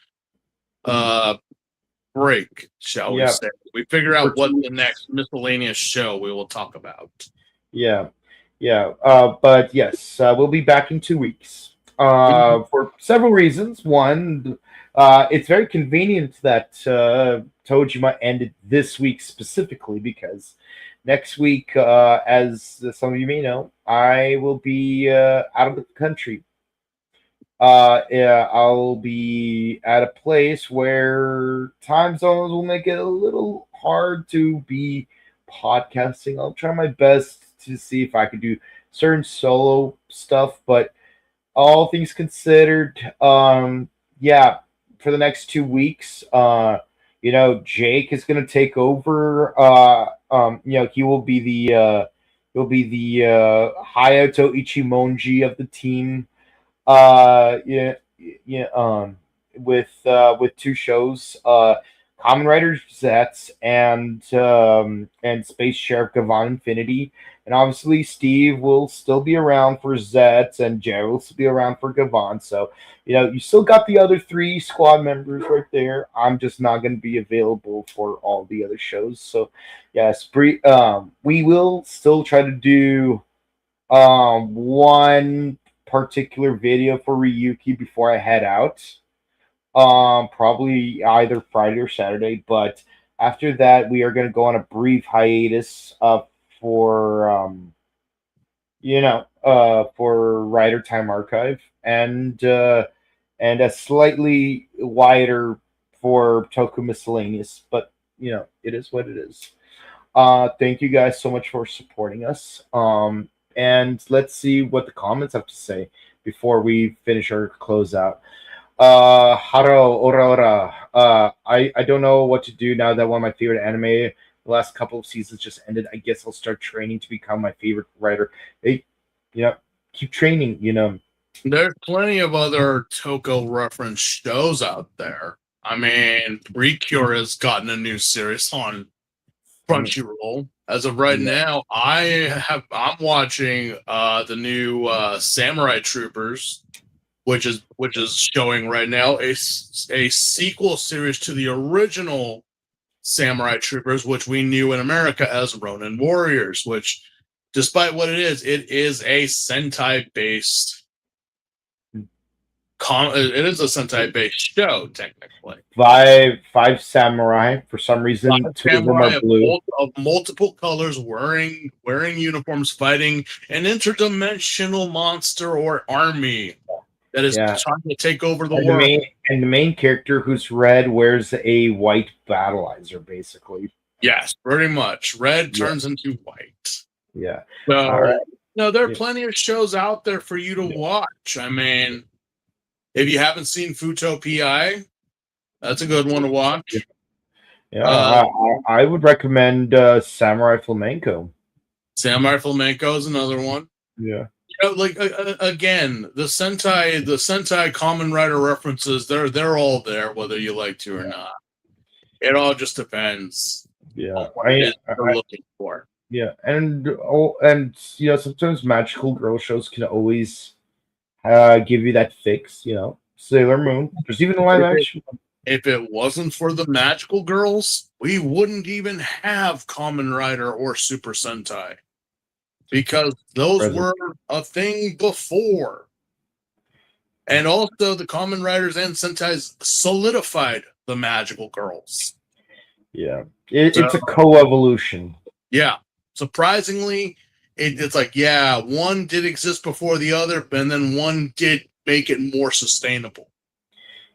break, shall we say. We figure out what the next Miscellaneous show we will talk about. Yeah. But yes, we'll be back in 2 weeks. For several reasons. One, it's very convenient that Tojima ended this week specifically because next week, as some of you may know, I will be out of the country. I'll be at a place where time zones will make it a little hard to be podcasting. I'll try my best to see if I could do certain solo stuff, but all things considered, yeah, for the next 2 weeks, Jake is going to take over. He will be the Hayato Ichimonji of the team. Yeah, with 2 shows, Kamen Rider Zets and Space Sheriff Gavan Infinity. And obviously, Steve will still be around for Zets, and Jared will still be around for Gavan. So, you still got the other 3 squad members right there. I'm just not going to be available for all the other shows. So, yes, we will still try to do one particular video for Ryuki before I head out. probably either Friday or Saturday. But after that, we are going to go on a brief hiatus for for Rider Time Archive and a slightly wider for Toku Miscellaneous. But it is what it is. Thank you guys so much for supporting us. And let's see what the comments have to say before we finish our closeout. Haro ora ora. I don't know what to do now that one of my favorite anime the last couple of seasons just ended. I guess I'll start training to become my favorite writer. Hey, keep training. There's plenty of other Toko reference shows out there. I mean, Precure has gotten a new series on Crunchyroll. As of right now, I'm watching the new Samurai Troopers, which is showing right now a sequel series to the original Samurai Troopers, which we knew in America as Ronin Warriors. Which, despite what it is a Sentai based. It is a Sentai based show, technically. Five samurai. For some reason, two of them are blue. Of multiple colors, wearing uniforms, fighting an interdimensional monster or army that is trying to take over the world. The main character, who's red, wears a white battleizer, basically. Yes, pretty much. Red turns into white. Yeah. So, there are plenty of shows out there for you to watch. I mean, if you haven't seen Futo PI, that's a good one to watch. Yeah, I would recommend Samurai Flamenco. Samurai Flamenco is another one. Yeah. Again, the Sentai Kamen Rider references, they're all there, whether you like to or not. It all just depends. Yeah, on what it is you're looking for. Yeah, and sometimes magical girl shows can always give you that fix. Sailor Moon. There's even a live action. If it wasn't for the magical girls, we wouldn't even have Kamen Rider or Super Sentai. Because those were a thing before. And also the Kamen Riders and Sentais solidified the magical girls. Yeah. It's a co-evolution. Yeah. Surprisingly, it's like, one did exist before the other, and then one did make it more sustainable.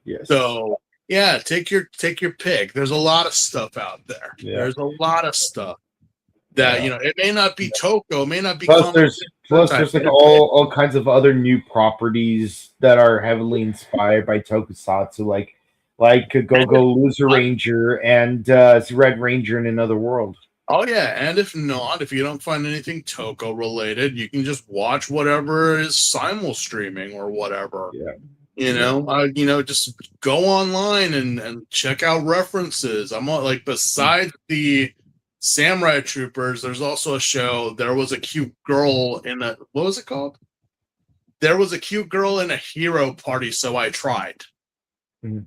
Yes. So, take your pick. There's a lot of stuff out there. Yeah. There's a lot of stuff. That it may not be Toko, it may not be. Plus, there's like all kinds of other new properties that are heavily inspired by tokusatsu, like Go Loser Ranger and Red Ranger in Another World. Oh yeah, and if you don't find anything Toko related, you can just watch whatever is simul streaming or whatever. Yeah. Just go online and check out references. I'm like, besides the Samurai Troopers, there's also a show. There was a cute girl in what was it called? There was a cute girl in a hero party, so I tried. Mm-hmm.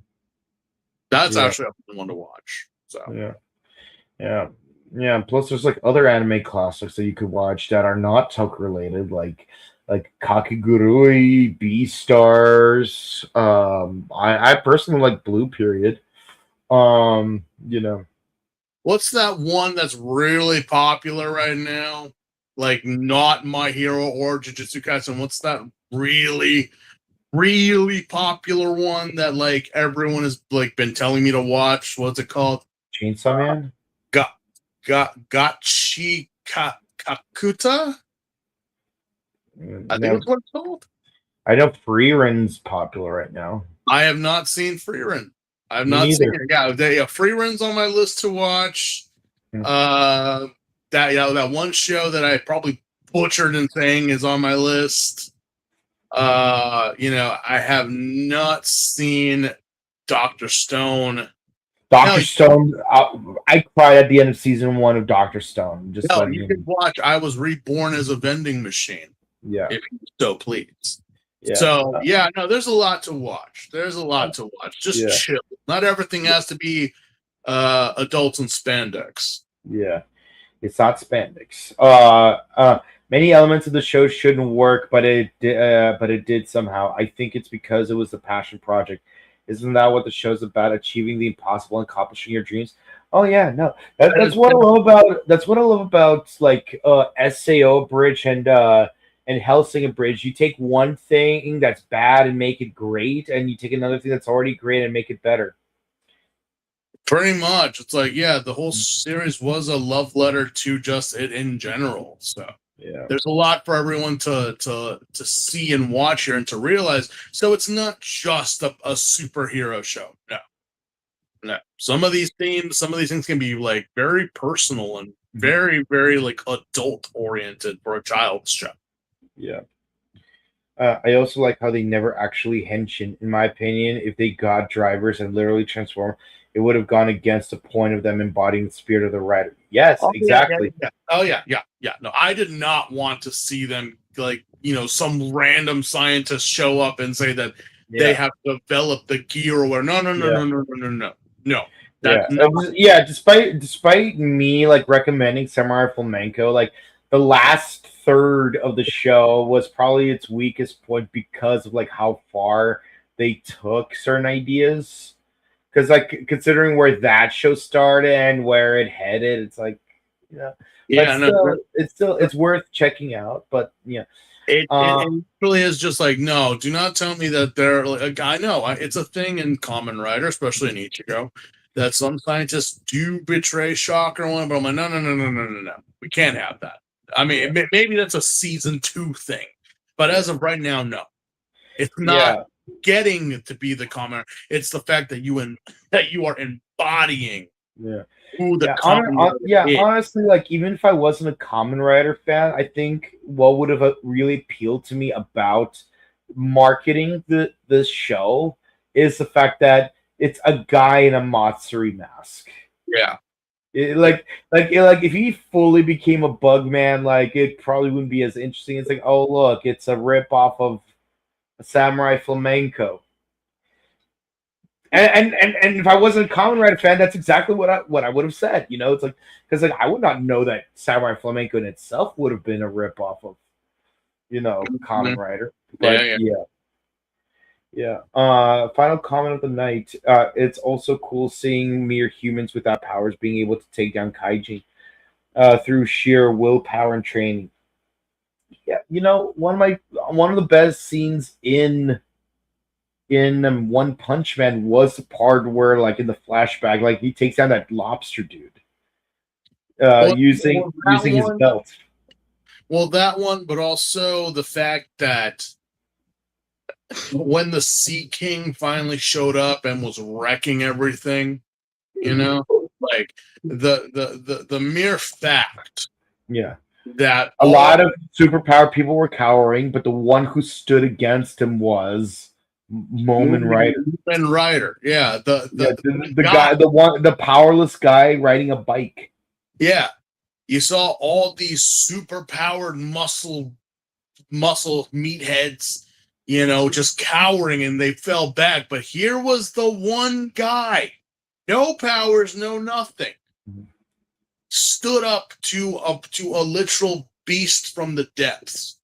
That's actually a fun one to watch. So yeah. Plus, there's like other anime classics that you could watch that are not Toku related, like Kakegurui, Beastars. I personally like Blue Period. What's that one that's really popular right now? Like, not My Hero or Jujutsu Kaisen. What's that really, really popular one that like everyone has like been telling me to watch? What's it called? Chainsaw Man. Gachi Kakuta. I think that's what it's called. I know Freeren's popular right now. I have not seen Freeren. I've not seen it. Yeah, Freeren's on my list to watch. That one show that I probably butchered and saying is on my list. I have not seen Dr. Stone. Stone. I cried at the end of season 1 of Dr. Stone. You can watch. I Was Reborn as a Vending Machine. Yeah, if you so please. Yeah. So there's a lot to watch. Just chill. Not everything has to be adults in spandex. Yeah, it's not spandex. Many elements of the show shouldn't work, but it did somehow. I think it's because it was a passion project, Isn't that what the show's about? Achieving the impossible and accomplishing your dreams. Oh yeah, no, that's what I love about. That's what I love about like Sao Bridge and Helsing Bridge. You take one thing that's bad and make it great, and you take another thing that's already great and make it better. Pretty much. It's like, yeah, the whole series was a love letter to just it in general. So Yeah. there's a lot for everyone to see and watch here and to realize. So it's not just a superhero show. No. No. Some of these themes, some of these things can be like very personal and very, very like adult oriented for a child's show. Yeah. I also like how they never actually henshin. In my opinion, if they got drivers and literally transform, it would have gone against the point of them embodying the spirit of the rider. Yes, exactly. Yeah. Oh yeah. No, I did not want to see them like, some random scientist show up and say that they have developed the gear or whatever. No. Despite me like recommending Samurai Flamenco, like the last third of the show was probably its weakest point because of like how far they took certain ideas. Because like considering where that show started and where it headed, it's like, it's worth checking out. But yeah, it really is just like, no, do not tell me that they're like, I know it's a thing in Kamen Rider, especially in Ichigo, that some scientists do betray Shocker one, but I'm like, no, we can't have that. I mean, maybe that's a season 2 thing, but as of right now, no, it's not getting to be the Kamen. It's the fact that you are embodying. Who the honestly, like even if I wasn't a Kamen Rider fan, I think what would have really appealed to me about marketing this show is the fact that it's a guy in a Matsuri mask. Yeah. If he fully became a bug man, like it probably wouldn't be as interesting. It's like, oh look, it's a rip off of Samurai Flamenco. And if I wasn't a Kamen Rider fan, that's exactly what I would have said. It's like because like I would not know that Samurai Flamenco in itself would have been a rip off of Kamen Rider. But yeah. Final comment of the night. It's also cool seeing mere humans without powers being able to take down kaiji through sheer willpower and training. Yeah, one of the best scenes in One Punch Man was the part where, like, in the flashback, like he takes down that lobster dude using his belt. Well, that one, but also the fact that when the Sea King finally showed up and was wrecking everything, like the mere fact, that a lot of superpowered people were cowering, but the one who stood against him was Morphin Rider. Morphin Rider, yeah, the powerless guy riding a bike. Yeah, you saw all these superpowered muscle meatheads, just cowering, and they fell back. But here was the one guy, no powers, no nothing, stood up to a literal beast from the depths.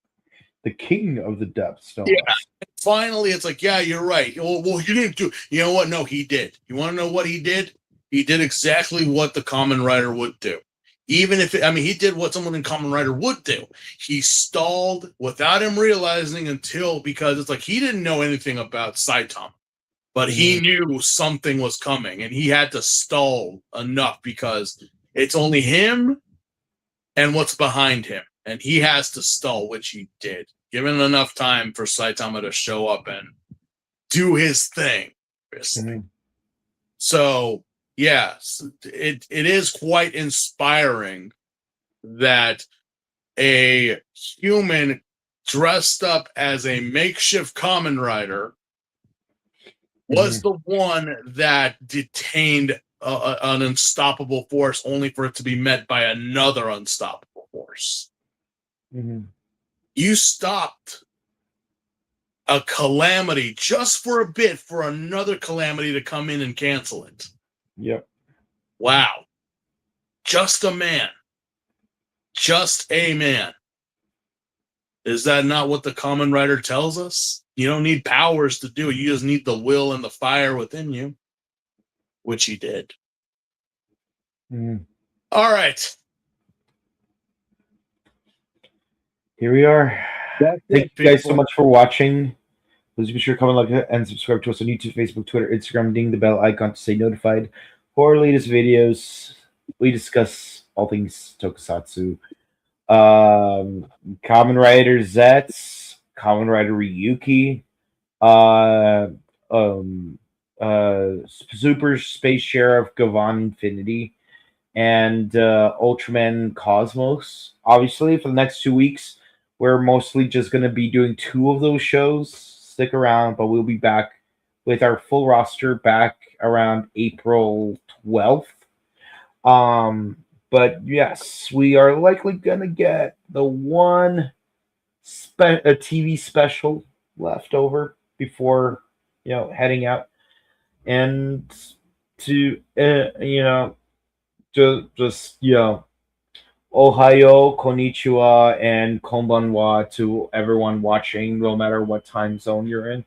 The king of the depths. Yeah. Finally, it's like, yeah, you're right. Well, he didn't do. You know what? No, he did. You want to know what he did? He did exactly what the Kamen Rider would do. Even if he did what someone in Kamen Rider would do. He stalled without him realizing because it's like he didn't know anything about Saitama, but he knew something was coming, and he had to stall enough because it's only him and what's behind him, and he has to stall, which he did, given enough time for Saitama to show up and do his thing. So, yes, it is quite inspiring that a human dressed up as a makeshift Kamen Rider was the one that detained an unstoppable force, only for it to be met by another unstoppable force. You stopped a calamity just for a bit for another calamity to come in and cancel it. Yep. Wow. Just a man. Just a man. Is that not what the Kamen Rider tells us? You don't need powers to do it. You just need the will and the fire within you, which he did. All right. Here we are. That's Thank it, you guys so people. much for watching. Please be sure to comment, like, and subscribe to us on YouTube, Facebook, Twitter, Instagram. Ding the bell icon to stay notified for our latest videos. We discuss all things tokusatsu. Kamen Rider Zets, Kamen Rider Ryuki, Super Space Sheriff Gavan Infinity, and Ultraman Cosmos. Obviously, for the next 2 weeks, we're mostly just going to be doing 2 of those shows. Stick around, but we'll be back with our full roster back around April 12th. But yes, we are likely going to get the one a TV special left over before, heading out. And to, just Ohio, konnichiwa, and konbanwa to everyone watching, no matter what time zone you're in.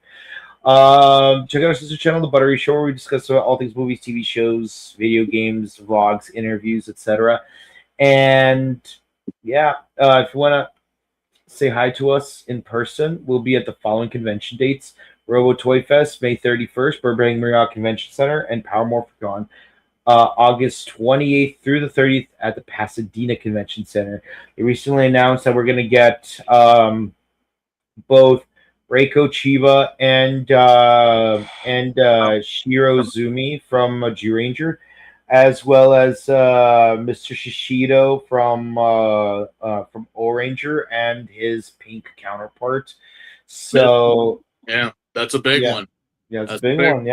Check out our sister channel, The Buttery Show, where we discuss all things movies, TV shows, video games, vlogs, interviews, etc. And yeah, if you want to say hi to us in person, we'll be at the following convention dates: Robo Toy Fest, May 31st, Burbank Marriott Convention Center, and Power Morphin, August 28th through the 30th at the Pasadena Convention Center. They recently announced that we're going to get both Reiko Chiba and Shiro Zumi from G-Ranger, as well as Mr. Shishido from O-Ranger and his pink counterpart. So yeah, that's a big one. Yeah, it's a big one.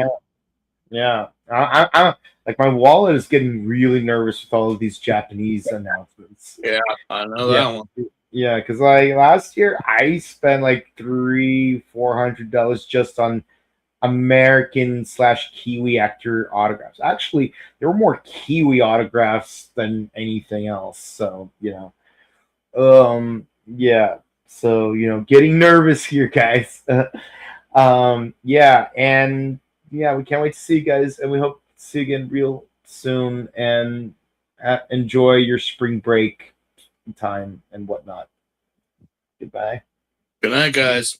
Yeah. I like, my wallet is getting really nervous with all of these Japanese announcements. Yeah, I know that one. Yeah, because like last year I spent like $300-400 just on American/Kiwi actor autographs. Actually, there were more Kiwi autographs than anything else. So yeah. So getting nervous here, guys. Yeah, and yeah, we can't wait to see you guys, and we hope to see you again real soon. And enjoy your spring break time and whatnot. Goodbye. Good night, guys.